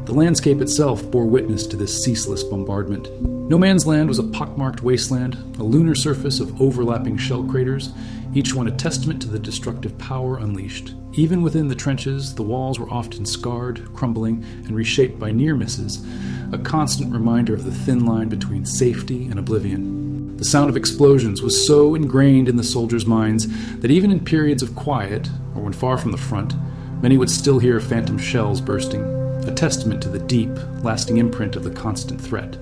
The landscape itself bore witness to this ceaseless bombardment. No Man's Land was a pockmarked wasteland, a lunar surface of overlapping shell craters, each one a testament to the destructive power unleashed. Even within the trenches, the walls were often scarred, crumbling, and reshaped by near misses, a constant reminder of the thin line between safety and oblivion. The sound of explosions was so ingrained in the soldiers' minds that even in periods of quiet, or when far from the front, many would still hear phantom shells bursting, a testament to the deep, lasting imprint of the constant threat.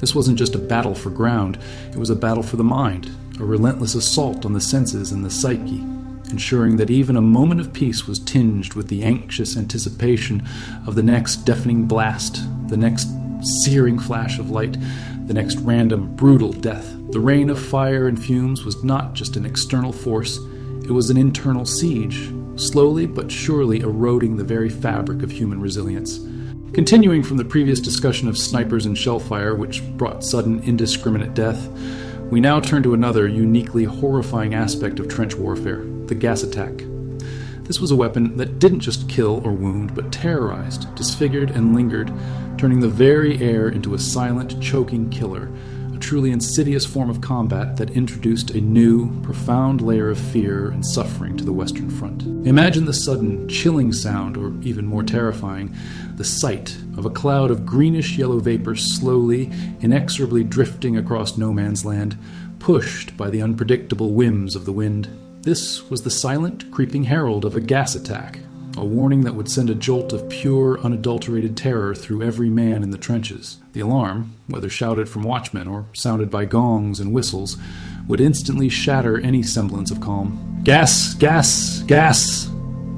This wasn't just a battle for ground, it was a battle for the mind, a relentless assault on the senses and the psyche, ensuring that even a moment of peace was tinged with the anxious anticipation of the next deafening blast, the next searing flash of light, the next random, brutal death. The rain of fire and fumes was not just an external force, it was an internal siege, slowly but surely eroding the very fabric of human resilience. Continuing from the previous discussion of snipers and shellfire, which brought sudden, indiscriminate death, We now turn to another uniquely horrifying aspect of trench warfare, the gas attack. This was a weapon that didn't just kill or wound, but terrorized, disfigured, and lingered, turning the very air into a silent, choking killer, a truly insidious form of combat that introduced a new, profound layer of fear and suffering to the Western Front. Imagine the sudden, chilling sound, or even more terrifying, the sight of a cloud of greenish-yellow vapor slowly, inexorably drifting across no man's land, pushed by the unpredictable whims of the wind. This was the silent, creeping herald of a gas attack, a warning that would send a jolt of pure, unadulterated terror through every man in the trenches. The alarm, whether shouted from watchmen or sounded by gongs and whistles, would instantly shatter any semblance of calm. "Gas! Gas! Gas!"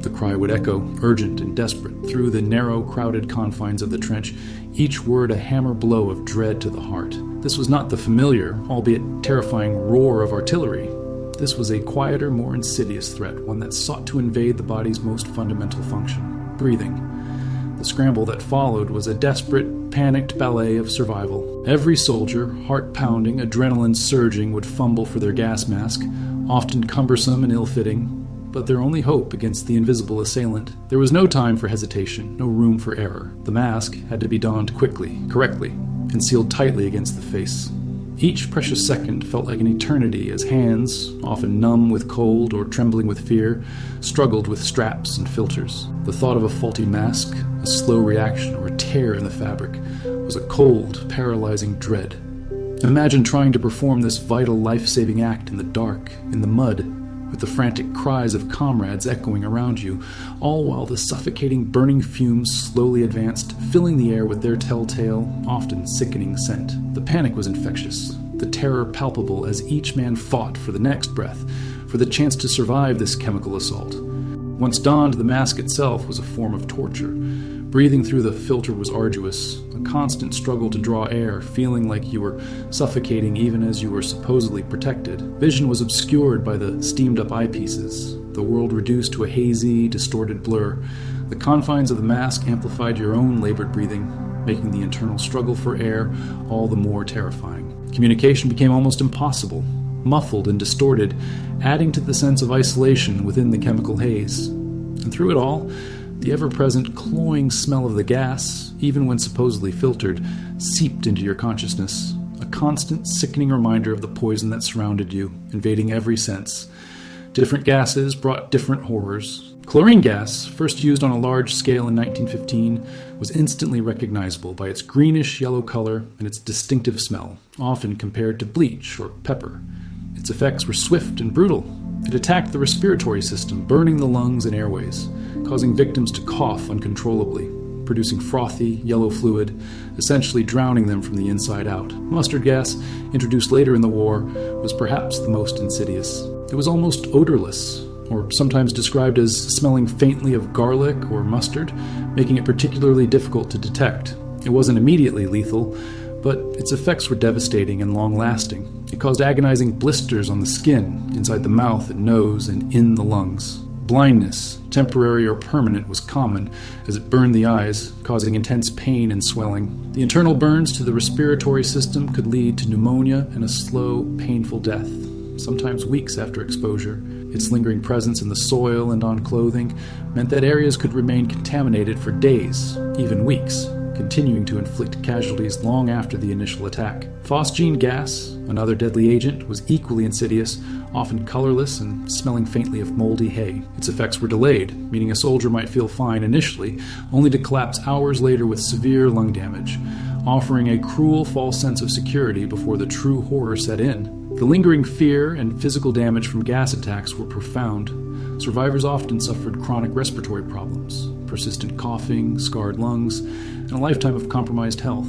The cry would echo, urgent and desperate, through the narrow, crowded confines of the trench, each word a hammer blow of dread to the heart. This was not the familiar, albeit terrifying, roar of artillery. This was a quieter, more insidious threat, one that sought to invade the body's most fundamental function, breathing. The scramble that followed was a desperate, panicked ballet of survival. Every soldier, heart pounding, adrenaline surging, would fumble for their gas mask, often cumbersome and ill-fitting, but their only hope against the invisible assailant. There was no time for hesitation, no room for error. The mask had to be donned quickly, correctly, and sealed tightly against the face. Each precious second felt like an eternity as hands, often numb with cold or trembling with fear, struggled with straps and filters. The thought of a faulty mask, a slow reaction, or a tear in the fabric was a cold, paralyzing dread. Imagine trying to perform this vital, life-saving act in the dark, in the mud, with the frantic cries of comrades echoing around you, all while the suffocating, burning fumes slowly advanced, filling the air with their telltale, often sickening scent. The panic was infectious, the terror palpable as each man fought for the next breath, for the chance to survive this chemical assault. Once donned, the mask itself was a form of torture. Breathing through the filter was arduous, a constant struggle to draw air, feeling like you were suffocating even as you were supposedly protected. Vision was obscured by the steamed-up eyepieces, the world reduced to a hazy, distorted blur. The confines of the mask amplified your own labored breathing, making the internal struggle for air all the more terrifying. Communication became almost impossible, muffled and distorted, adding to the sense of isolation within the chemical haze. And through it all, the ever-present cloying smell of the gas, even when supposedly filtered, seeped into your consciousness, a constant, sickening reminder of the poison that surrounded you, invading every sense. Different gases brought different horrors. Chlorine gas, first used on a large scale in 1915, was instantly recognizable by its greenish-yellow color and its distinctive smell, often compared to bleach or pepper. Its effects were swift and brutal. It attacked the respiratory system, burning the lungs and airways, causing victims to cough uncontrollably, producing frothy, yellow fluid, essentially drowning them from the inside out. Mustard gas, introduced later in the war, was perhaps the most insidious. It was almost odorless, or sometimes described as smelling faintly of garlic or mustard, making it particularly difficult to detect. It wasn't immediately lethal, but its effects were devastating and long-lasting. It caused agonizing blisters on the skin, inside the mouth and nose, and in the lungs. Blindness, temporary or permanent, was common, as it burned the eyes, causing intense pain and swelling. The internal burns to the respiratory system could lead to pneumonia and a slow, painful death, sometimes weeks after exposure. Its lingering presence in the soil and on clothing meant that areas could remain contaminated for days, even weeks, continuing to inflict casualties long after the initial attack. Phosgene gas, another deadly agent, was equally insidious, often colorless and smelling faintly of moldy hay. Its effects were delayed, meaning a soldier might feel fine initially, only to collapse hours later with severe lung damage, offering a cruel false sense of security before the true horror set in. The lingering fear and physical damage from gas attacks were profound. Survivors often suffered chronic respiratory problems, persistent coughing, scarred lungs, and a lifetime of compromised health.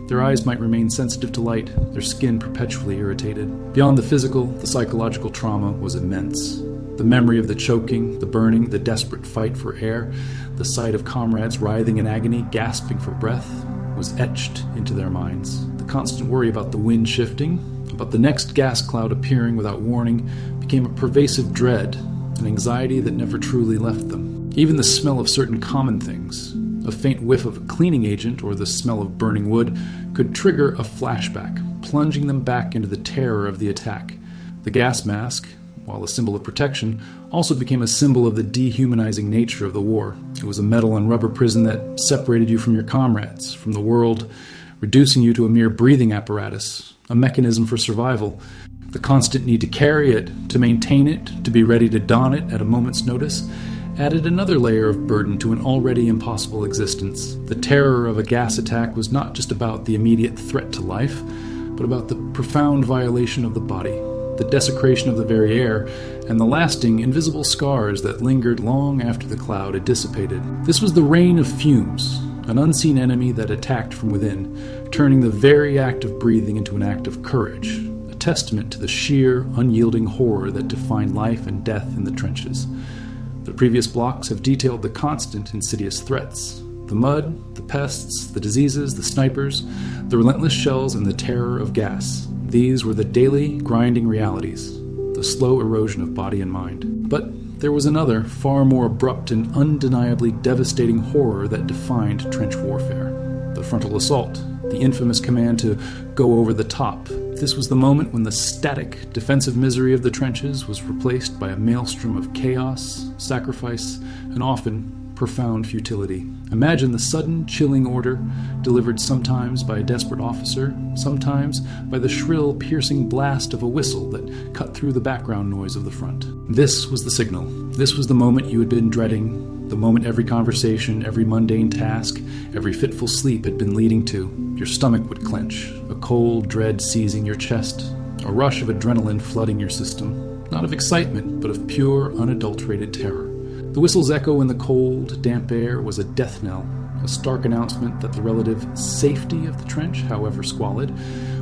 Their eyes might remain sensitive to light, their skin perpetually irritated. Beyond the physical, the psychological trauma was immense. The memory of the choking, the burning, the desperate fight for air, the sight of comrades writhing in agony, gasping for breath, was etched into their minds. The constant worry about the wind shifting, about the next gas cloud appearing without warning, became a pervasive dread, an anxiety that never truly left them. Even the smell of certain common things, a faint whiff of a cleaning agent or the smell of burning wood, could trigger a flashback, plunging them back into the terror of the attack. The gas mask, while a symbol of protection, also became a symbol of the dehumanizing nature of the war. It was a metal and rubber prison that separated you from your comrades, from the world, reducing you to a mere breathing apparatus, a mechanism for survival. The constant need to carry it, to maintain it, to be ready to don it at a moment's notice, added another layer of burden to an already impossible existence. The terror of a gas attack was not just about the immediate threat to life, but about the profound violation of the body, the desecration of the very air, and the lasting, invisible scars that lingered long after the cloud had dissipated. This was the rain of fumes, an unseen enemy that attacked from within, turning the very act of breathing into an act of courage, a testament to the sheer, unyielding horror that defined life and death in the trenches. The previous blocks have detailed the constant, insidious threats: the mud, the pests, the diseases, the snipers, the relentless shells, and the terror of gas. These were the daily, grinding realities, the slow erosion of body and mind. But there was another, far more abrupt and undeniably devastating horror that defined trench warfare: the frontal assault, the infamous command to go over the top. This was the moment when the static, defensive misery of the trenches was replaced by a maelstrom of chaos, sacrifice, and often profound futility. Imagine the sudden, chilling order, delivered sometimes by a desperate officer, sometimes by the shrill, piercing blast of a whistle that cut through the background noise of the front. This was the signal. This was the moment you had been dreading, the moment every conversation, every mundane task, every fitful sleep had been leading to. Your stomach would clench, a cold dread seizing your chest, a rush of adrenaline flooding your system, not of excitement, but of pure, unadulterated terror. The whistle's echo in the cold, damp air was a death knell, a stark announcement that the relative safety of the trench, however squalid,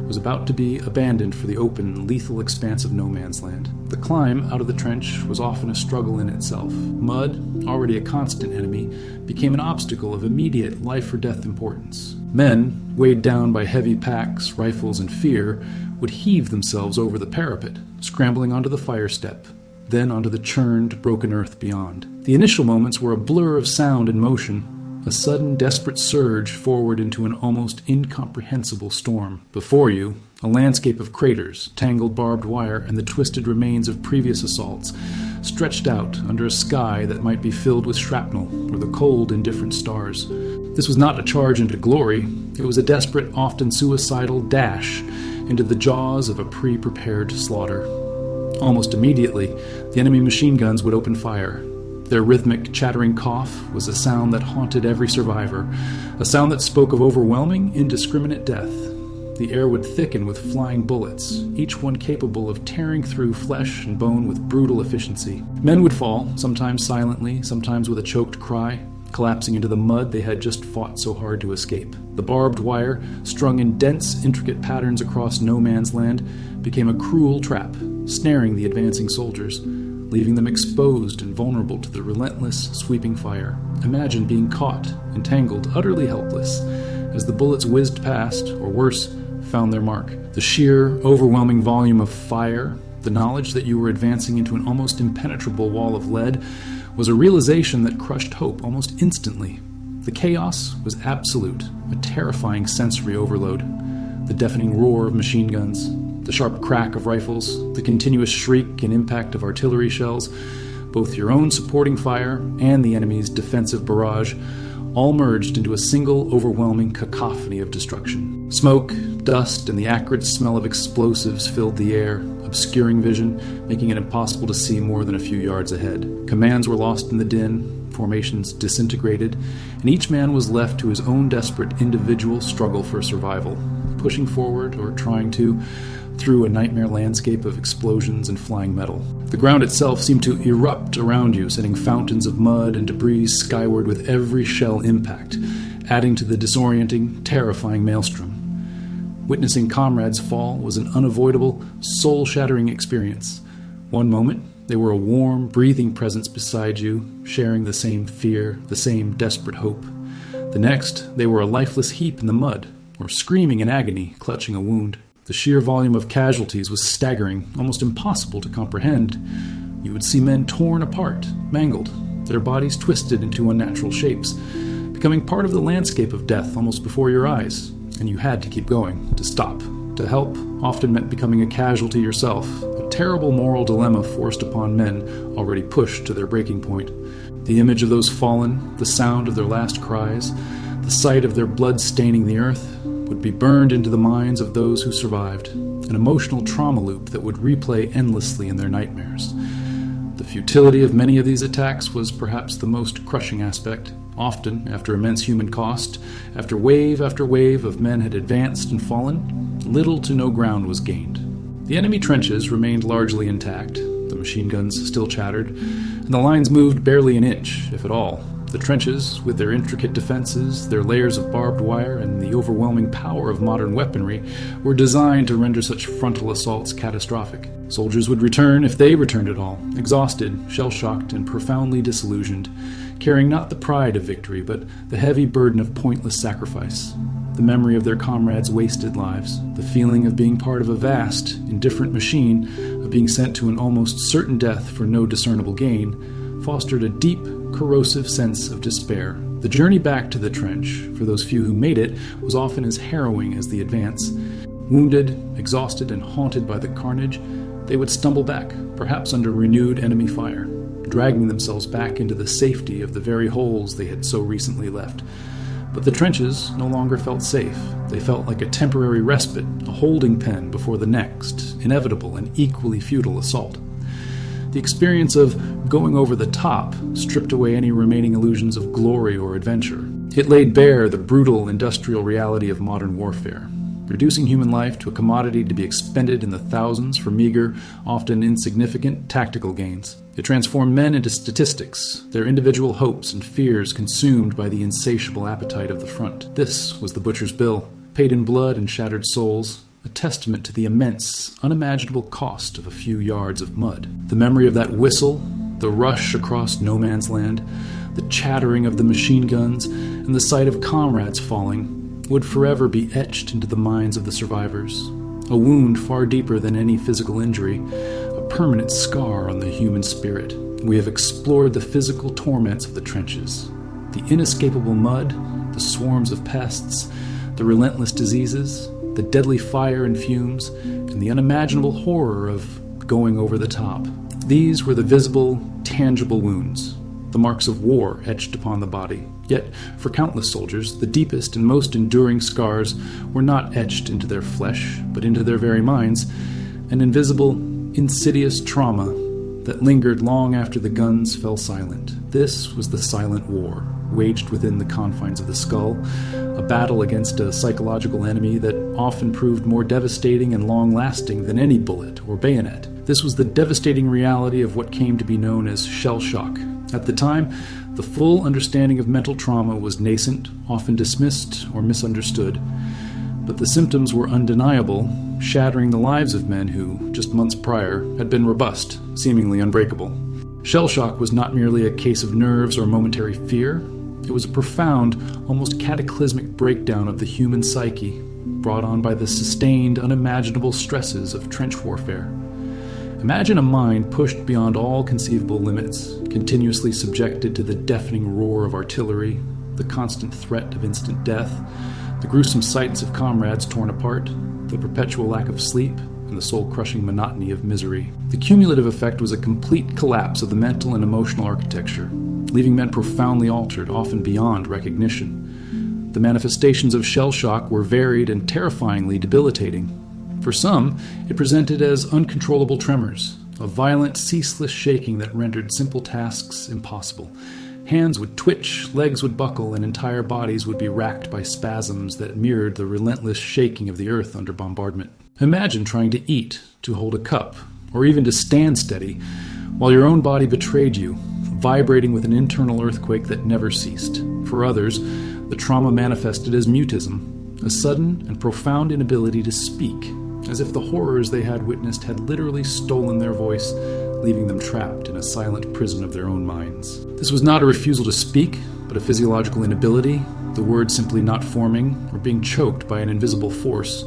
was about to be abandoned for the open, lethal expanse of no man's land. The climb out of the trench was often a struggle in itself. Mud, already a constant enemy, became an obstacle of immediate life-or-death importance. Men, weighed down by heavy packs, rifles, and fear, would heave themselves over the parapet, scrambling onto the fire step, then onto the churned, broken earth beyond. The initial moments were a blur of sound and motion, a sudden, desperate surge forward into an almost incomprehensible storm. Before you, a landscape of craters, tangled barbed wire, and the twisted remains of previous assaults, stretched out under a sky that might be filled with shrapnel or the cold, indifferent stars. This was not a charge into glory. It was a desperate, often suicidal dash into the jaws of a pre-prepared slaughter. Almost immediately, the enemy machine guns would open fire. Their rhythmic, chattering cough was a sound that haunted every survivor, a sound that spoke of overwhelming, indiscriminate death. The air would thicken with flying bullets, each one capable of tearing through flesh and bone with brutal efficiency. Men would fall, sometimes silently, sometimes with a choked cry, collapsing into the mud they had just fought so hard to escape. The barbed wire, strung in dense, intricate patterns across no man's land, became a cruel trap, snaring the advancing soldiers, leaving them exposed and vulnerable to the relentless, sweeping fire. Imagine being caught, entangled, utterly helpless, as the bullets whizzed past, or worse, found their mark. The sheer, overwhelming volume of fire, the knowledge that you were advancing into an almost impenetrable wall of lead, was a realization that crushed hope almost instantly. The chaos was absolute, a terrifying sensory overload. The deafening roar of machine guns, the sharp crack of rifles, the continuous shriek and impact of artillery shells, both your own supporting fire and the enemy's defensive barrage, all merged into a single overwhelming cacophony of destruction. Smoke, dust, and the acrid smell of explosives filled the air, obscuring vision, making it impossible to see more than a few yards ahead. Commands were lost in the din, formations disintegrated, and each man was left to his own desperate individual struggle for survival, pushing forward or trying to, through a nightmare landscape of explosions and flying metal. The ground itself seemed to erupt around you, sending fountains of mud and debris skyward with every shell impact, adding to the disorienting, terrifying maelstrom. Witnessing comrades fall was an unavoidable, soul-shattering experience. One moment, they were a warm, breathing presence beside you, sharing the same fear, the same desperate hope. The next, they were a lifeless heap in the mud, or screaming in agony, clutching a wound. The sheer volume of casualties was staggering, almost impossible to comprehend. You would see men torn apart, mangled, their bodies twisted into unnatural shapes, becoming part of the landscape of death almost before your eyes. And you had to keep going, to stop, To help often meant becoming a casualty yourself, a terrible moral dilemma forced upon men already pushed to their breaking point. The image of those fallen, the sound of their last cries, the sight of their blood staining the earth would be burned into the minds of those who survived, an emotional trauma loop that would replay endlessly in their nightmares. The futility of many of these attacks was perhaps the most crushing aspect. Often, after immense human cost, after wave of men had advanced and fallen, little to no ground was gained. The enemy trenches remained largely intact, the machine guns still chattered, and the lines moved barely an inch, if at all. The trenches, with their intricate defenses, their layers of barbed wire, and the overwhelming power of modern weaponry, were designed to render such frontal assaults catastrophic. Soldiers would return, if they returned at all, exhausted, shell-shocked, and profoundly disillusioned, carrying not the pride of victory, but the heavy burden of pointless sacrifice. The memory of their comrades' wasted lives, the feeling of being part of a vast, indifferent machine, of being sent to an almost certain death for no discernible gain, fostered a deep, corrosive sense of despair. The journey back to the trench, for those few who made it, was often as harrowing as the advance. Wounded, exhausted, and haunted by the carnage, they would stumble back, perhaps under renewed enemy fire, dragging themselves back into the safety of the very holes they had so recently left. But the trenches no longer felt safe. They felt like a temporary respite, a holding pen before the next, inevitable and equally futile assault. The experience of going over the top stripped away any remaining illusions of glory or adventure. It laid bare the brutal industrial reality of modern warfare, reducing human life to a commodity to be expended in the thousands for meager, often insignificant tactical gains. It transformed men into statistics, their individual hopes and fears consumed by the insatiable appetite of the front. This was the butcher's bill, paid in blood and shattered souls, a testament to the immense, unimaginable cost of a few yards of mud. The memory of that whistle, the rush across no man's land, the chattering of the machine guns, and the sight of comrades falling would forever be etched into the minds of the survivors. A wound far deeper than any physical injury, a permanent scar on the human spirit. We have explored the physical torments of the trenches, the inescapable mud, the swarms of pests, the relentless diseases, the deadly fire and fumes, and the unimaginable horror of going over the top. These were the visible, tangible wounds, the marks of war etched upon the body. Yet, for countless soldiers, the deepest and most enduring scars were not etched into their flesh, but into their very minds, an invisible, insidious trauma that lingered long after the guns fell silent. This was the silent war, waged within the confines of the skull, a battle against a psychological enemy that often proved more devastating and long-lasting than any bullet or bayonet. This was the devastating reality of what came to be known as shell shock. At the time, the full understanding of mental trauma was nascent, often dismissed or misunderstood, but the symptoms were undeniable, shattering the lives of men who, just months prior, had been robust, seemingly unbreakable. Shell shock was not merely a case of nerves or momentary fear. It was a profound, almost cataclysmic breakdown of the human psyche, brought on by the sustained, unimaginable stresses of trench warfare. Imagine a mind pushed beyond all conceivable limits, continuously subjected to the deafening roar of artillery, the constant threat of instant death, the gruesome sights of comrades torn apart, the perpetual lack of sleep, and the soul-crushing monotony of misery. The cumulative effect was a complete collapse of the mental and emotional architecture, leaving men profoundly altered, often beyond recognition. The manifestations of shell shock were varied and terrifyingly debilitating. For some, it presented as uncontrollable tremors, a violent, ceaseless shaking that rendered simple tasks impossible. Hands would twitch, legs would buckle, and entire bodies would be racked by spasms that mirrored the relentless shaking of the earth under bombardment. Imagine trying to eat, to hold a cup, or even to stand steady, while your own body betrayed you, vibrating with an internal earthquake that never ceased. For others, the trauma manifested as mutism, a sudden and profound inability to speak, as if the horrors they had witnessed had literally stolen their voice, leaving them trapped in a silent prison of their own minds. This was not a refusal to speak, but a physiological inability, the words simply not forming or being choked by an invisible force,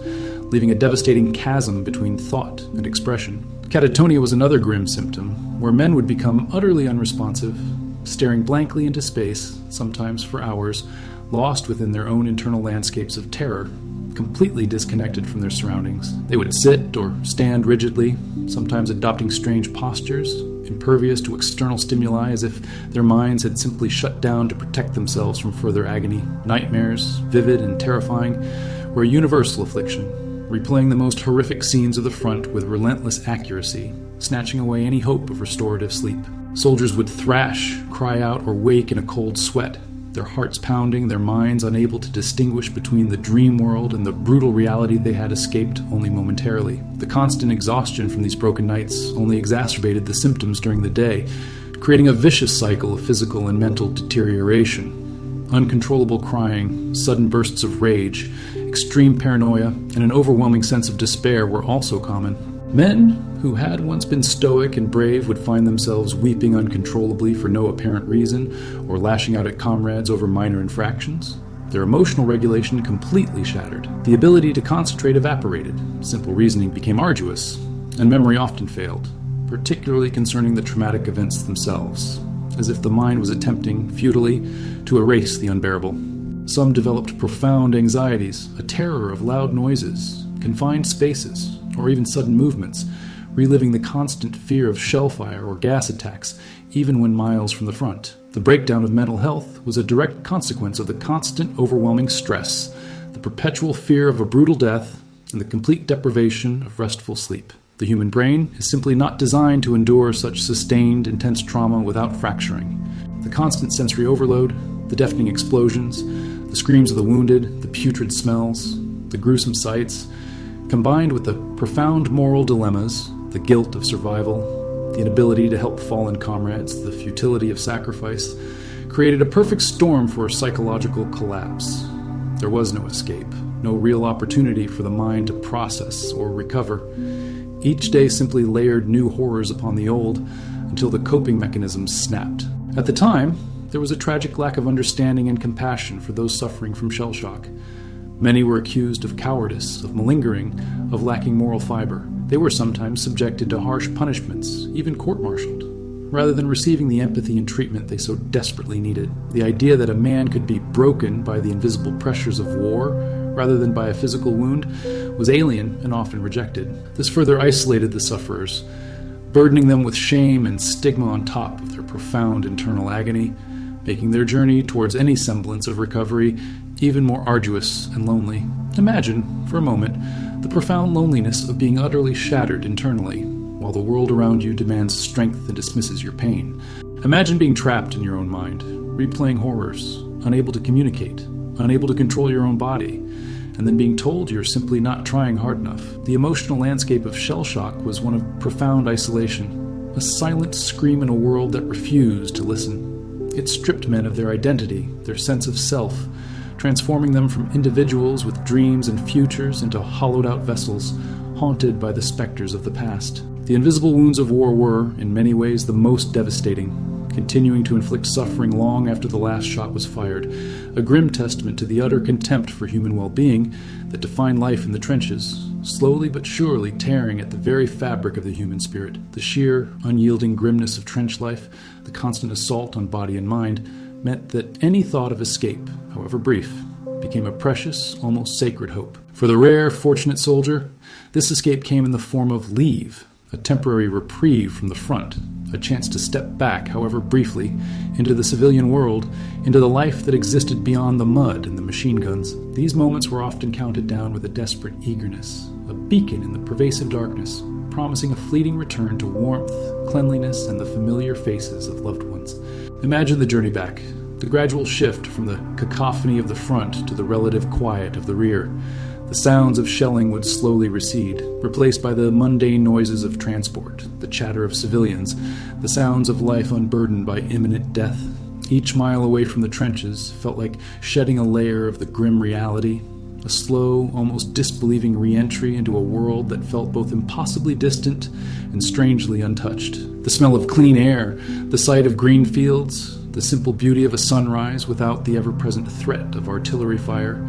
leaving a devastating chasm between thought and expression. Catatonia was another grim symptom, where men would become utterly unresponsive, staring blankly into space, sometimes for hours, lost within their own internal landscapes of terror. completely disconnected from their surroundings. They would sit or stand rigidly, sometimes adopting strange postures, impervious to external stimuli as if their minds had simply shut down to protect themselves from further agony. Nightmares, vivid and terrifying, were a universal affliction, replaying the most horrific scenes of the front with relentless accuracy, snatching away any hope of restorative sleep. Soldiers would thrash, cry out, or wake in a cold sweat, their hearts pounding, their minds unable to distinguish between the dream world and the brutal reality they had escaped only momentarily. The constant exhaustion from these broken nights only exacerbated the symptoms during the day, creating a vicious cycle of physical and mental deterioration. Uncontrollable crying, sudden bursts of rage, extreme paranoia, and an overwhelming sense of despair were also common. Men who had once been stoic and brave would find themselves weeping uncontrollably for no apparent reason or lashing out at comrades over minor infractions. Their emotional regulation completely shattered. The ability to concentrate evaporated. Simple reasoning became arduous, and memory often failed, particularly concerning the traumatic events themselves, as if the mind was attempting, futilely, to erase the unbearable. Some developed profound anxieties, a terror of loud noises, confined spaces, or even sudden movements, reliving the constant fear of shellfire or gas attacks, even when miles from the front. The breakdown of mental health was a direct consequence of the constant, overwhelming stress, the perpetual fear of a brutal death, and the complete deprivation of restful sleep. The human brain is simply not designed to endure such sustained, intense trauma without fracturing. The constant sensory overload, the deafening explosions, the screams of the wounded, the putrid smells, the gruesome sights, combined with the profound moral dilemmas, the guilt of survival, the inability to help fallen comrades, the futility of sacrifice, created a perfect storm for a psychological collapse. There was no escape, no real opportunity for the mind to process or recover. Each day simply layered new horrors upon the old until the coping mechanisms snapped. At the time, there was a tragic lack of understanding and compassion for those suffering from shell shock. Many were accused of cowardice, of malingering, of lacking moral fiber. They were sometimes subjected to harsh punishments, even court-martialed, rather than receiving the empathy and treatment they so desperately needed. The idea that a man could be broken by the invisible pressures of war, rather than by a physical wound, was alien and often rejected. This further isolated the sufferers, burdening them with shame and stigma on top of their profound internal agony, making their journey towards any semblance of recovery even more arduous and lonely. Imagine, for a moment, the profound loneliness of being utterly shattered internally, while the world around you demands strength and dismisses your pain. Imagine being trapped in your own mind, replaying horrors, unable to communicate, unable to control your own body, and then being told you're simply not trying hard enough. The emotional landscape of shell shock was one of profound isolation, a silent scream in a world that refused to listen. It stripped men of their identity, their sense of self, transforming them from individuals with dreams and futures into hollowed-out vessels, haunted by the specters of the past. The invisible wounds of war were, in many ways, the most devastating, continuing to inflict suffering long after the last shot was fired, a grim testament to the utter contempt for human well-being that defined life in the trenches, slowly but surely tearing at the very fabric of the human spirit. The sheer, unyielding grimness of trench life, the constant assault on body and mind, meant that any thought of escape, however brief, became a precious, almost sacred hope. For the rare, fortunate soldier, this escape came in the form of leave, a temporary reprieve from the front, a chance to step back, however briefly, into the civilian world, into the life that existed beyond the mud and the machine guns. These moments were often counted down with a desperate eagerness, a beacon in the pervasive darkness, promising a fleeting return to warmth, cleanliness, and the familiar faces of loved ones. Imagine the journey back, the gradual shift from the cacophony of the front to the relative quiet of the rear. The sounds of shelling would slowly recede, replaced by the mundane noises of transport, the chatter of civilians, the sounds of life unburdened by imminent death. Each mile away from the trenches felt like shedding a layer of the grim reality, a slow, almost disbelieving re-entry into a world that felt both impossibly distant and strangely untouched. The smell of clean air, the sight of green fields, the simple beauty of a sunrise without the ever-present threat of artillery fire.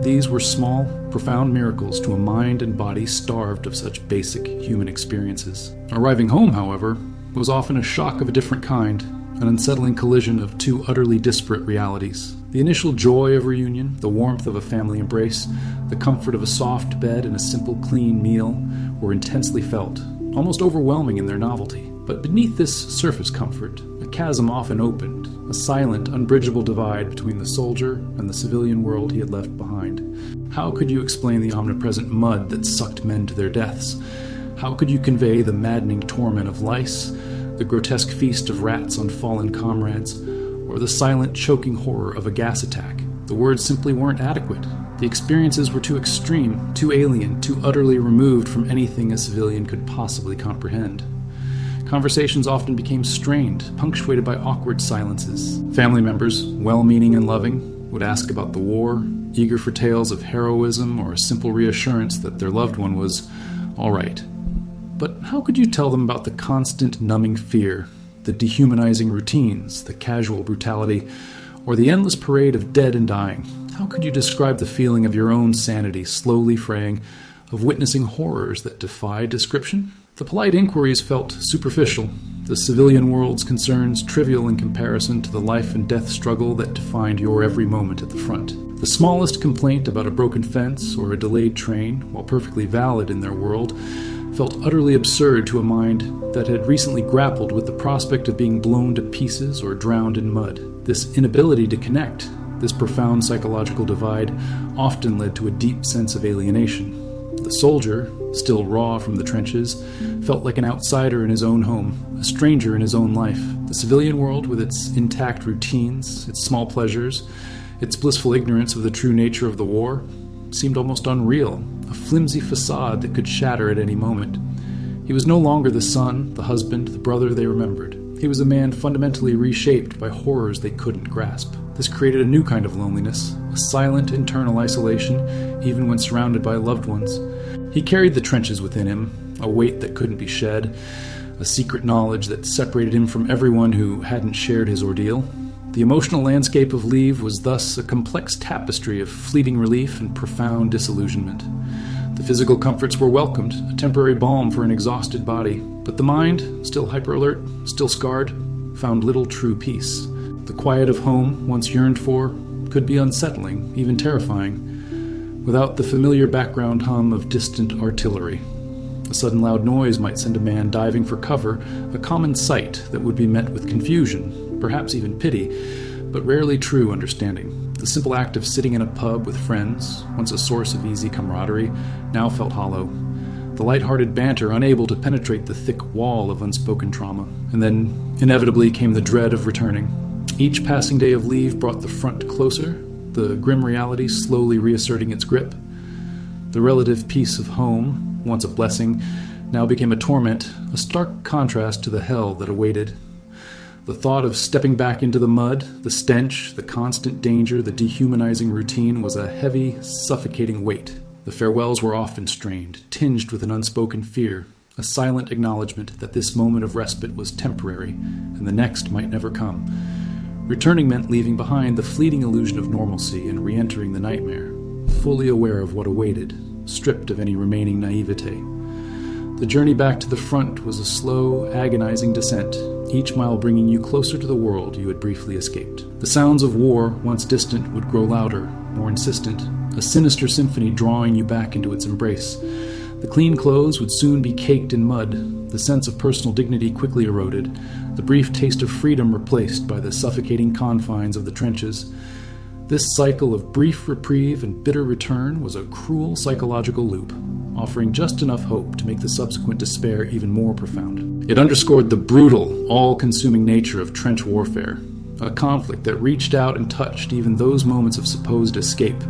These were small, profound miracles to a mind and body starved of such basic human experiences. Arriving home, however, was often a shock of a different kind, an unsettling collision of two utterly disparate realities. The initial joy of reunion, the warmth of a family embrace, the comfort of a soft bed and a simple, clean meal were intensely felt, almost overwhelming in their novelty. But beneath this surface comfort, a chasm often opened, a silent, unbridgeable divide between the soldier and the civilian world he had left behind. How could you explain the omnipresent mud that sucked men to their deaths? How could you convey the maddening torment of lice, the grotesque feast of rats on fallen comrades, or the silent, choking horror of a gas attack? The words simply weren't adequate. The experiences were too extreme, too alien, too utterly removed from anything a civilian could possibly comprehend. Conversations often became strained, punctuated by awkward silences. Family members, well-meaning and loving, would ask about the war, eager for tales of heroism or a simple reassurance that their loved one was all right. But how could you tell them about the constant numbing fear, the dehumanizing routines, the casual brutality, or the endless parade of dead and dying? How could you describe the feeling of your own sanity slowly fraying, of witnessing horrors that defy description? The polite inquiries felt superficial, the civilian world's concerns trivial in comparison to the life and death struggle that defined your every moment at the front. The smallest complaint about a broken fence or a delayed train, while perfectly valid in their world, felt utterly absurd to a mind that had recently grappled with the prospect of being blown to pieces or drowned in mud. This inability to connect, this profound psychological divide, often led to a deep sense of alienation. The soldier, still raw from the trenches, felt like an outsider in his own home, a stranger in his own life. The civilian world, with its intact routines, its small pleasures, its blissful ignorance of the true nature of the war, seemed almost unreal, a flimsy facade that could shatter at any moment. He was no longer the son, the husband, the brother they remembered. He was a man fundamentally reshaped by horrors they couldn't grasp. This created a new kind of loneliness, a silent internal isolation, even when surrounded by loved ones. He carried the trenches within him, a weight that couldn't be shed, a secret knowledge that separated him from everyone who hadn't shared his ordeal. The emotional landscape of leave was thus a complex tapestry of fleeting relief and profound disillusionment. The physical comforts were welcomed, a temporary balm for an exhausted body, but the mind, still hyper-alert, still scarred, found little true peace. The quiet of home, once yearned for, could be unsettling, even terrifying, without the familiar background hum of distant artillery. A sudden loud noise might send a man diving for cover, a common sight that would be met with confusion, perhaps even pity, but rarely true understanding. The simple act of sitting in a pub with friends, once a source of easy camaraderie, now felt hollow. The light-hearted banter unable to penetrate the thick wall of unspoken trauma. And then, inevitably, came the dread of returning. Each passing day of leave brought the front closer, the grim reality slowly reasserting its grip. The relative peace of home, once a blessing, now became a torment, a stark contrast to the hell that awaited. The thought of stepping back into the mud, the stench, the constant danger, the dehumanizing routine was a heavy, suffocating weight. The farewells were often strained, tinged with an unspoken fear, a silent acknowledgement that this moment of respite was temporary, and the next might never come. Returning meant leaving behind the fleeting illusion of normalcy and re-entering the nightmare, fully aware of what awaited, stripped of any remaining naivete. The journey back to the front was a slow, agonizing descent, each mile bringing you closer to the world you had briefly escaped. The sounds of war, once distant, would grow louder, more insistent, a sinister symphony drawing you back into its embrace. The clean clothes would soon be caked in mud, the sense of personal dignity quickly eroded, the brief taste of freedom replaced by the suffocating confines of the trenches. This cycle of brief reprieve and bitter return was a cruel psychological loop, offering just enough hope to make the subsequent despair even more profound. It underscored the brutal, all-consuming nature of trench warfare, a conflict that reached out and touched even those moments of supposed escape,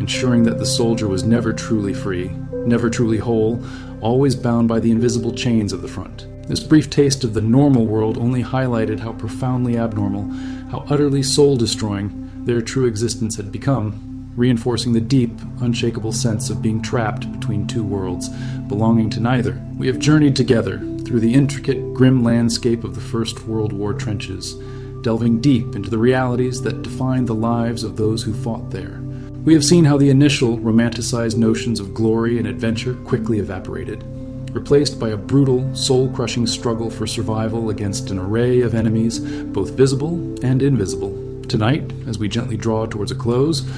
ensuring that the soldier was never truly free, never truly whole, always bound by the invisible chains of the front. This brief taste of the normal world only highlighted how profoundly abnormal, how utterly soul-destroying their true existence had become, reinforcing the deep, unshakable sense of being trapped between two worlds, belonging to neither. We have journeyed together through the intricate, grim landscape of the First World War trenches, delving deep into the realities that defined the lives of those who fought there. We have seen how the initial, romanticized notions of glory and adventure quickly evaporated, replaced by a brutal, soul-crushing struggle for survival against an array of enemies, both visible and invisible. Tonight, as we gently draw towards a close,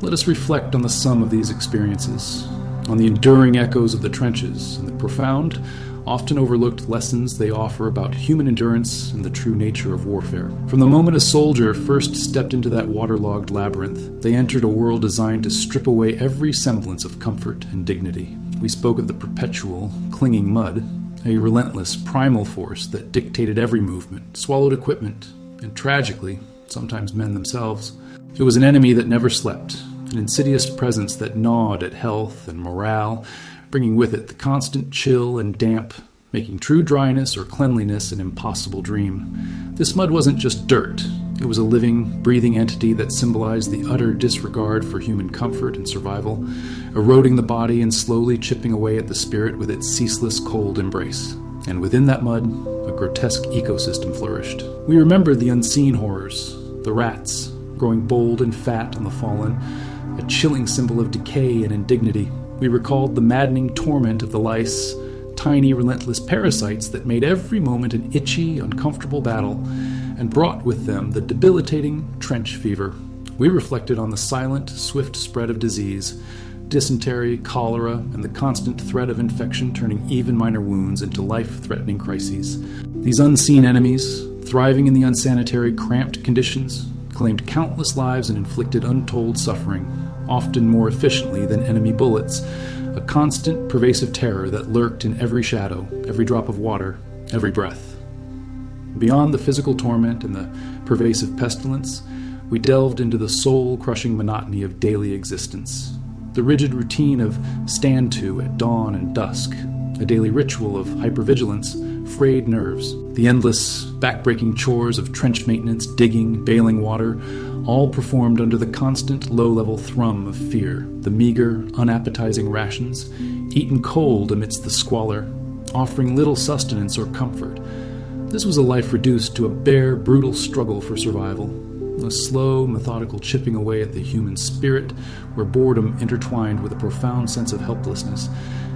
let us reflect on the sum of these experiences, on the enduring echoes of the trenches, and the profound, often overlooked lessons they offer about human endurance and the true nature of warfare. From the moment a soldier first stepped into that waterlogged labyrinth, they entered a world designed to strip away every semblance of comfort and dignity. We spoke of the perpetual, clinging mud, a relentless, primal force that dictated every movement, swallowed equipment, and tragically, sometimes men themselves. It was an enemy that never slept, an insidious presence that gnawed at health and morale, bringing with it the constant chill and damp, making true dryness or cleanliness an impossible dream. This mud wasn't just dirt. It was a living, breathing entity that symbolized the utter disregard for human comfort and survival, eroding the body and slowly chipping away at the spirit with its ceaseless cold embrace. And within that mud, a grotesque ecosystem flourished. We remembered the unseen horrors, the rats, growing bold and fat on the fallen, a chilling symbol of decay and indignity. We recalled the maddening torment of the lice, tiny, relentless parasites that made every moment an itchy, uncomfortable battle, and brought with them the debilitating trench fever. We reflected on the silent, swift spread of disease, dysentery, cholera, and the constant threat of infection turning even minor wounds into life-threatening crises. These unseen enemies, thriving in the unsanitary, cramped conditions, claimed countless lives and inflicted untold suffering, often more efficiently than enemy bullets, a constant, pervasive terror that lurked in every shadow, every drop of water, every breath. Beyond the physical torment and the pervasive pestilence, we delved into the soul-crushing monotony of daily existence, the rigid routine of stand to at dawn and dusk, a daily ritual of hypervigilance, frayed nerves, the endless, back-breaking chores of trench maintenance, digging, bailing water, all performed under the constant low-level thrum of fear, the meager, unappetizing rations, eaten cold amidst the squalor, offering little sustenance or comfort. This was a life reduced to a bare, brutal struggle for survival, a slow, methodical chipping away at the human spirit, where boredom intertwined with a profound sense of helplessness,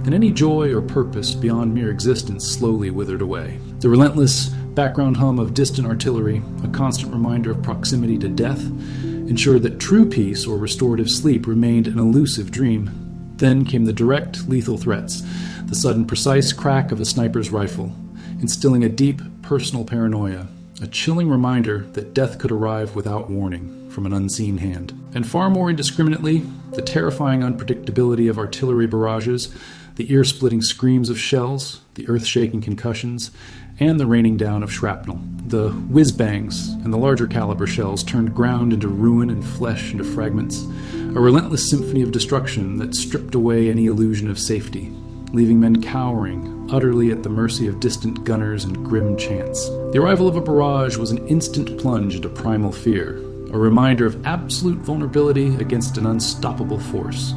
and any joy or purpose beyond mere existence slowly withered away. The relentless background hum of distant artillery, a constant reminder of proximity to death, ensured that true peace or restorative sleep remained an elusive dream. Then came the direct, lethal threats, the sudden, precise crack of a sniper's rifle, instilling a deep, personal paranoia, a chilling reminder that death could arrive without warning from an unseen hand. And far more indiscriminately, the terrifying unpredictability of artillery barrages, the ear-splitting screams of shells, the earth-shaking concussions, and the raining down of shrapnel. The whiz-bangs and the larger caliber shells turned ground into ruin and flesh into fragments, a relentless symphony of destruction that stripped away any illusion of safety, leaving men cowering, utterly at the mercy of distant gunners and grim chants. The arrival of a barrage was an instant plunge into primal fear, a reminder of absolute vulnerability against an unstoppable force.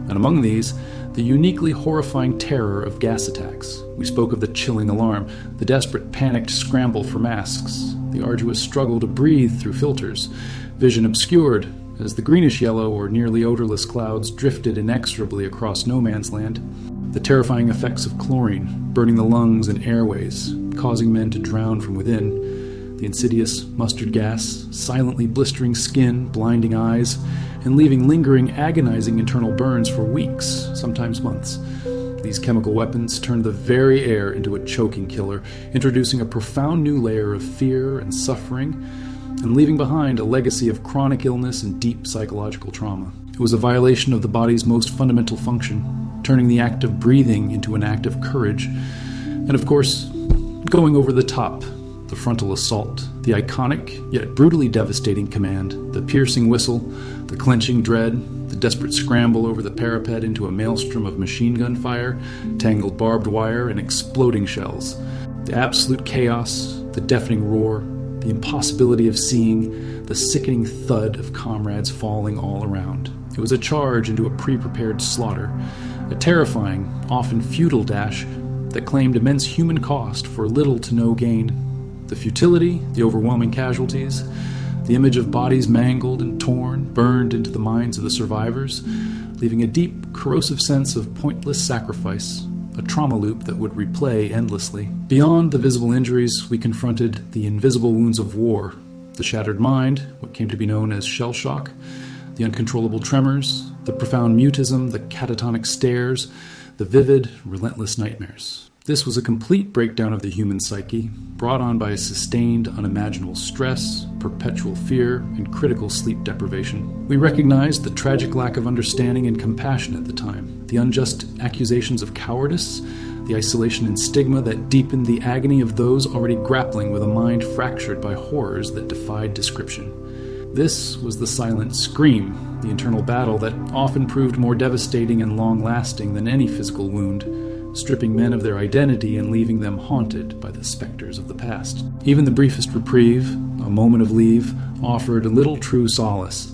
And among these, the uniquely horrifying terror of gas attacks. We spoke of the chilling alarm, the desperate panicked scramble for masks, the arduous struggle to breathe through filters, vision obscured as the greenish-yellow or nearly odorless clouds drifted inexorably across no man's land, the terrifying effects of chlorine, burning the lungs and airways, causing men to drown from within, the insidious mustard gas, silently blistering skin, blinding eyes, and leaving lingering, agonizing internal burns for weeks, sometimes months. These chemical weapons turned the very air into a choking killer, introducing a profound new layer of fear and suffering, and leaving behind a legacy of chronic illness and deep psychological trauma. It was a violation of the body's most fundamental function, turning the act of breathing into an act of courage, and of course, going over the top, the frontal assault, the iconic yet brutally devastating command, the piercing whistle, the clenching dread, the desperate scramble over the parapet into a maelstrom of machine gun fire, tangled barbed wire, and exploding shells, the absolute chaos, the deafening roar, the impossibility of seeing, the sickening thud of comrades falling all around. It was a charge into a pre-prepared slaughter, a terrifying, often futile dash that claimed immense human cost for little to no gain. The futility, the overwhelming casualties, the image of bodies mangled and torn, burned into the minds of the survivors, leaving a deep, corrosive sense of pointless sacrifice, a trauma loop that would replay endlessly. Beyond the visible injuries, we confronted the invisible wounds of war, The shattered mind, what came to be known as shell shock, the uncontrollable tremors, the profound mutism, the catatonic stares, the vivid, relentless nightmares. This was a complete breakdown of the human psyche, brought on by sustained, unimaginable stress, perpetual fear, and critical sleep deprivation. We recognized the tragic lack of understanding and compassion at the time, the unjust accusations of cowardice, the isolation and stigma that deepened the agony of those already grappling with a mind fractured by horrors that defied description. This was the silent scream, the internal battle that often proved more devastating and long-lasting than any physical wound, stripping men of their identity and leaving them haunted by the specters of the past. Even the briefest reprieve, a moment of leave, offered little true solace.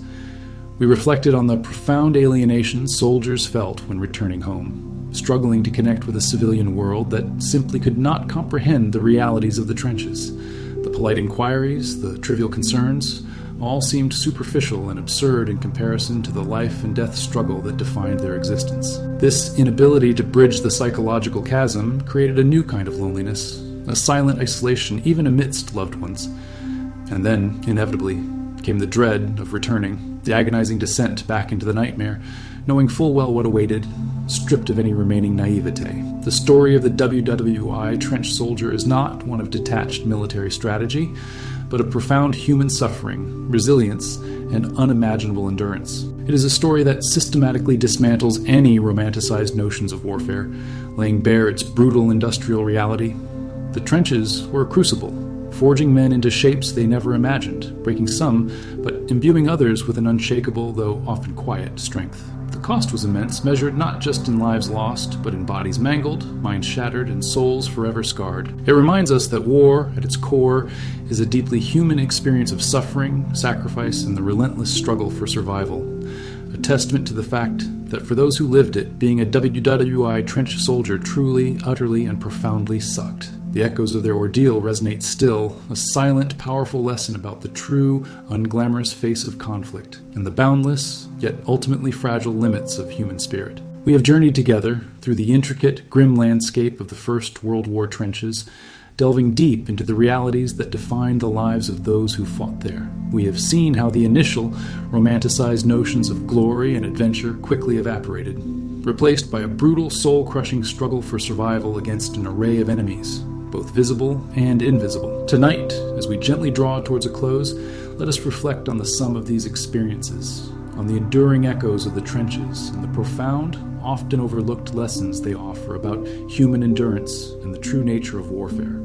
We reflected on the profound alienation soldiers felt when returning home, struggling to connect with a civilian world that simply could not comprehend the realities of the trenches. The polite inquiries, the trivial concerns, all seemed superficial and absurd in comparison to the life and death struggle that defined their existence. This inability to bridge the psychological chasm created a new kind of loneliness, a silent isolation even amidst loved ones. And then, inevitably, came the dread of returning, the agonizing descent back into the nightmare, knowing full well what awaited, stripped of any remaining naivete. The story of the WWI trench soldier is not one of detached military strategy, but of profound human suffering, resilience, and unimaginable endurance. It is a story that systematically dismantles any romanticized notions of warfare, laying bare its brutal industrial reality. The trenches were a crucible, forging men into shapes they never imagined, breaking some, but imbuing others with an unshakable, though often quiet, strength. The cost was immense, measured not just in lives lost, but in bodies mangled, minds shattered, and souls forever scarred. It reminds us that war, at its core, is a deeply human experience of suffering, sacrifice, and the relentless struggle for survival. A testament to the fact that for those who lived it, being a WWI trench soldier truly, utterly, and profoundly sucked. The echoes of their ordeal resonate still, a silent, powerful lesson about the true, unglamorous face of conflict, and the boundless, yet ultimately fragile limits of human spirit. We have journeyed together through the intricate, grim landscape of the First World War trenches, delving deep into the realities that defined the lives of those who fought there. We have seen how the initial, romanticized notions of glory and adventure quickly evaporated, replaced by a brutal, soul-crushing struggle for survival against an array of enemies, both visible and invisible. Tonight, as we gently draw towards a close, let us reflect on the sum of these experiences, on the enduring echoes of the trenches, and the profound, often overlooked lessons they offer about human endurance and the true nature of warfare.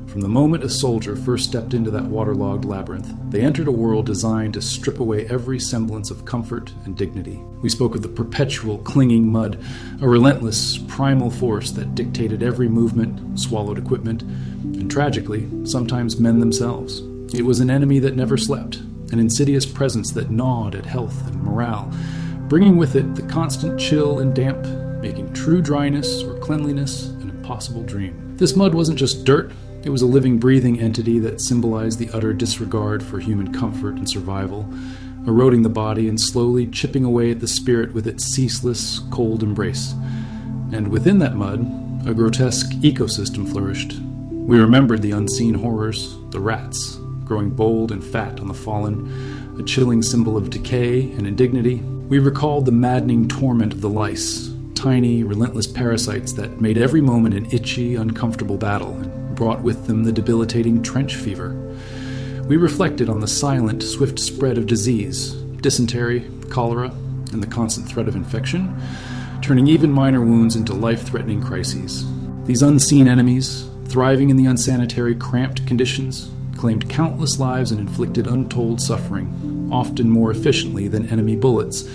From the moment a soldier first stepped into that waterlogged labyrinth, they entered a world designed to strip away every semblance of comfort and dignity. We spoke of the perpetual clinging mud, a relentless, primal force that dictated every movement, swallowed equipment, and tragically, sometimes men themselves. It was an enemy that never slept, an insidious presence that gnawed at health and morale, bringing with it the constant chill and damp, making true dryness or cleanliness an impossible dream. This mud wasn't just dirt. It was a living, breathing entity that symbolized the utter disregard for human comfort and survival, eroding the body and slowly chipping away at the spirit with its ceaseless, cold embrace. And within that mud, a grotesque ecosystem flourished. We remembered the unseen horrors, the rats, growing bold and fat on the fallen, a chilling symbol of decay and indignity. We recalled the maddening torment of the lice, tiny, relentless parasites that made every moment an itchy, uncomfortable battle, and brought with them the debilitating trench fever. We reflected on the silent, swift spread of disease, dysentery, cholera, and the constant threat of infection, turning even minor wounds into life-threatening crises. These unseen enemies, thriving in the unsanitary, cramped conditions, claimed countless lives and inflicted untold suffering, often more efficiently than enemy bullets,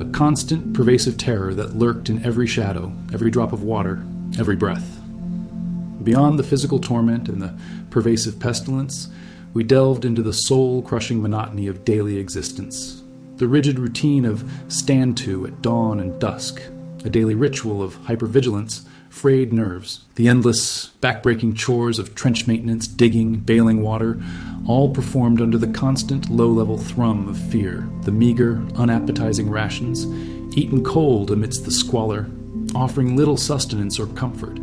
a constant, pervasive terror that lurked in every shadow, every drop of water, every breath. Beyond the physical torment and the pervasive pestilence, we delved into the soul-crushing monotony of daily existence, the rigid routine of stand-to at dawn and dusk, a daily ritual of hypervigilance, frayed nerves, the endless, back-breaking chores of trench maintenance, digging, bailing water, all performed under the constant, low-level thrum of fear, the meager, unappetizing rations, eaten cold amidst the squalor, offering little sustenance or comfort.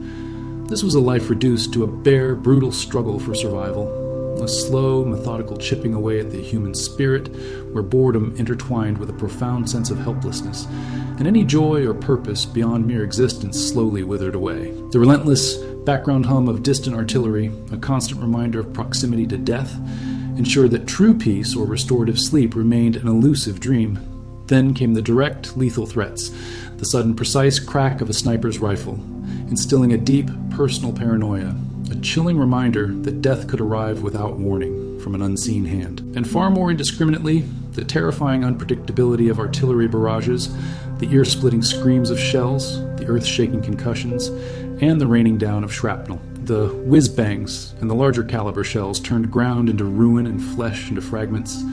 This was a life reduced to a bare, brutal struggle for survival. a slow, methodical chipping away at the human spirit, where boredom intertwined with a profound sense of helplessness, and any joy or purpose beyond mere existence slowly withered away. The relentless background hum of distant artillery, a constant reminder of proximity to death, ensured that true peace or restorative sleep remained an elusive dream. Then came the direct, lethal threats, the sudden, precise crack of a sniper's rifle, instilling a deep, personal paranoia, a chilling reminder that death could arrive without warning from an unseen hand. And far more indiscriminately, the terrifying unpredictability of artillery barrages, the ear-splitting screams of shells, the earth-shaking concussions, and the raining down of shrapnel. The whiz-bangs and the larger caliber shells turned ground into ruin and flesh into fragments,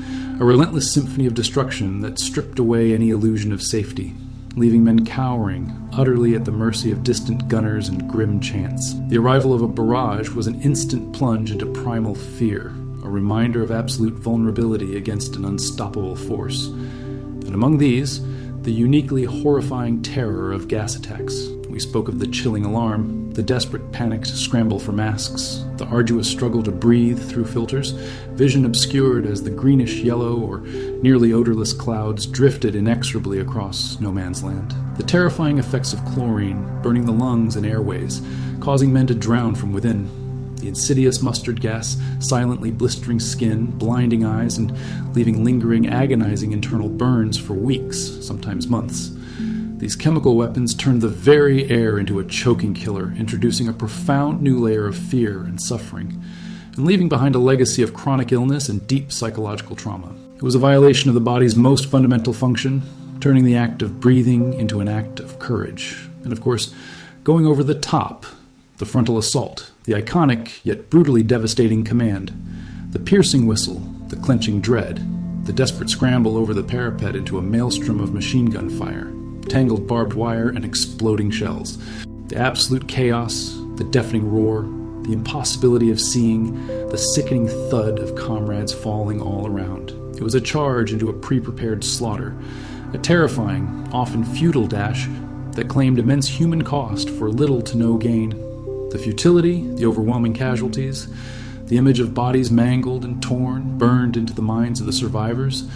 a relentless symphony of destruction that stripped away any illusion of safety, leaving men cowering, utterly at the mercy of distant gunners and grim chants. The arrival of a barrage was an instant plunge into primal fear, a reminder of absolute vulnerability against an unstoppable force. And among these, the uniquely horrifying terror of gas attacks. We spoke of the chilling alarm, the desperate panicked scramble for masks, the arduous struggle to breathe through filters, vision obscured as the greenish-yellow or nearly odorless clouds drifted inexorably across no man's land. The terrifying effects of chlorine, burning the lungs and airways, causing men to drown from within. The insidious mustard gas, silently blistering skin, blinding eyes, and leaving lingering, agonizing internal burns for weeks, sometimes months. These chemical weapons turned the very air into a choking killer, introducing a profound new layer of fear and suffering, and leaving behind a legacy of chronic illness and deep psychological trauma. It was a violation of the body's most fundamental function, turning the act of breathing into an act of courage. And of course, going over the top, the frontal assault, the iconic yet brutally devastating command, the piercing whistle, the clenching dread, the desperate scramble over the parapet into a maelstrom of machine gun fire, tangled barbed wire and exploding shells, the absolute chaos, the deafening roar, the impossibility of seeing, the sickening thud of comrades falling all around. It was a charge into a pre-prepared slaughter, a terrifying, often futile dash that claimed immense human cost for little to no gain. The futility, the overwhelming casualties, the image of bodies mangled and torn, burned into the minds of the survivors,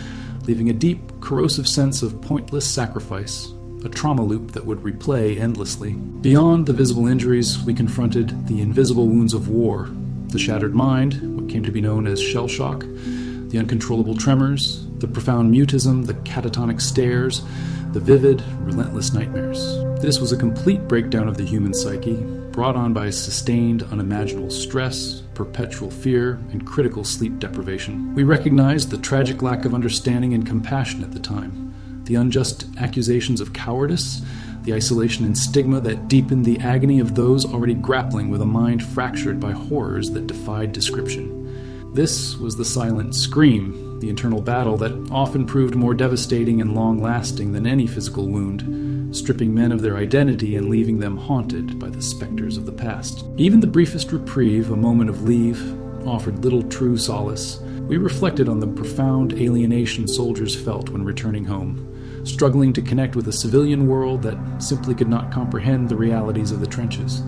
leaving a deep, corrosive sense of pointless sacrifice, a trauma loop that would replay endlessly. Beyond the visible injuries, we confronted the invisible wounds of war, the shattered mind, what came to be known as shell shock, the uncontrollable tremors, the profound mutism, the catatonic stares, the vivid, relentless nightmares. This was a complete breakdown of the human psyche, brought on by sustained, unimaginable stress, perpetual fear, and critical sleep deprivation. We recognized the tragic lack of understanding and compassion at the time, the unjust accusations of cowardice, the isolation and stigma that deepened the agony of those already grappling with a mind fractured by horrors that defied description. This was the silent scream, the internal battle that often proved more devastating and long-lasting than any physical wound, stripping men of their identity and leaving them haunted by the specters of the past. Even the briefest reprieve, a moment of leave, offered little true solace. We reflected on the profound alienation soldiers felt when returning home, struggling to connect with a civilian world that simply could not comprehend the realities of the trenches.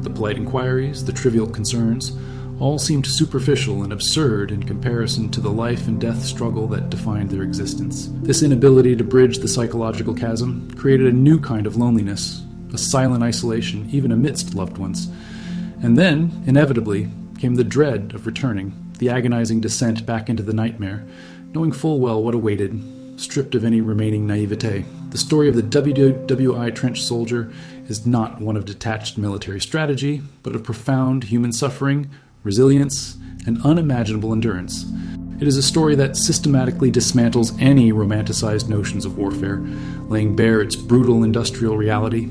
The polite inquiries, the trivial concerns, all seemed superficial and absurd in comparison to the life and death struggle that defined their existence. This inability to bridge the psychological chasm created a new kind of loneliness, a silent isolation even amidst loved ones. And then, inevitably, came the dread of returning, the agonizing descent back into the nightmare, knowing full well what awaited, stripped of any remaining naivete. The story of the WWI trench soldier is not one of detached military strategy, but of profound human suffering, resilience, and unimaginable endurance. It is a story that systematically dismantles any romanticized notions of warfare, laying bare its brutal industrial reality.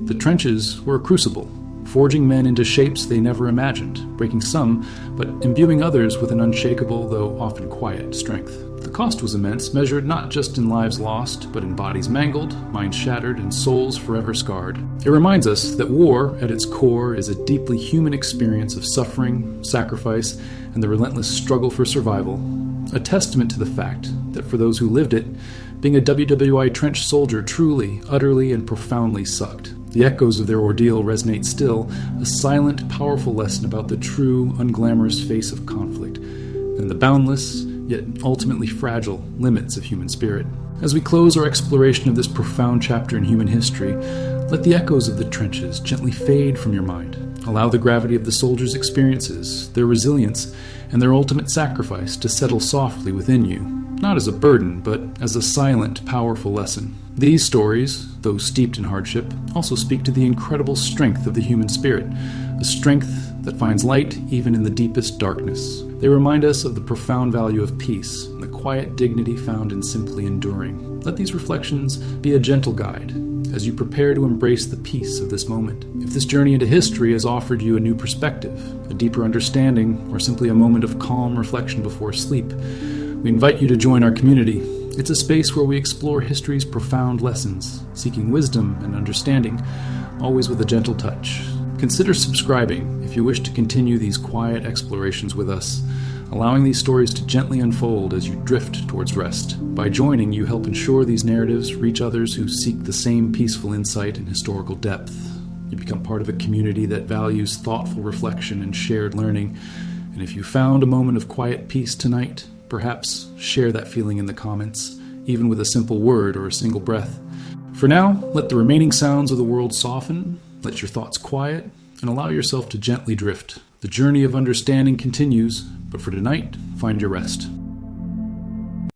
The trenches were a crucible, forging men into shapes they never imagined, breaking some, but imbuing others with an unshakable, though often quiet, strength. The cost was immense, measured not just in lives lost, but in bodies mangled, minds shattered, and souls forever scarred. It reminds us that war, at its core, is a deeply human experience of suffering, sacrifice, and the relentless struggle for survival, a testament to the fact that for those who lived it, being a WWI trench soldier truly, utterly, and profoundly sucked. The echoes of their ordeal resonate still, a silent, powerful lesson about the true, unglamorous face of conflict, and the boundless, yet ultimately fragile, limits of human spirit. As we close our exploration of this profound chapter in human history, let the echoes of the trenches gently fade from your mind. Allow the gravity of the soldiers' experiences, their resilience, and their ultimate sacrifice to settle softly within you, not as a burden, but as a silent, powerful lesson. These stories, though steeped in hardship, also speak to the incredible strength of the human spirit, a strength that finds light even in the deepest darkness. They remind us of the profound value of peace and the quiet dignity found in simply enduring. Let these reflections be a gentle guide as you prepare to embrace the peace of this moment. If this journey into history has offered you a new perspective, a deeper understanding, or simply a moment of calm reflection before sleep, we invite you to join our community. It's a space where we explore history's profound lessons, seeking wisdom and understanding, always with a gentle touch. Consider subscribing if you wish to continue these quiet explorations with us, allowing these stories to gently unfold as you drift towards rest. By joining, you help ensure these narratives reach others who seek the same peaceful insight and historical depth. You become part of a community that values thoughtful reflection and shared learning. And if you found a moment of quiet peace tonight, perhaps share that feeling in the comments, even with a simple word or a single breath. For now, let the remaining sounds of the world soften, let your thoughts quiet, and allow yourself to gently drift. The journey of understanding continues, but for tonight, find your rest.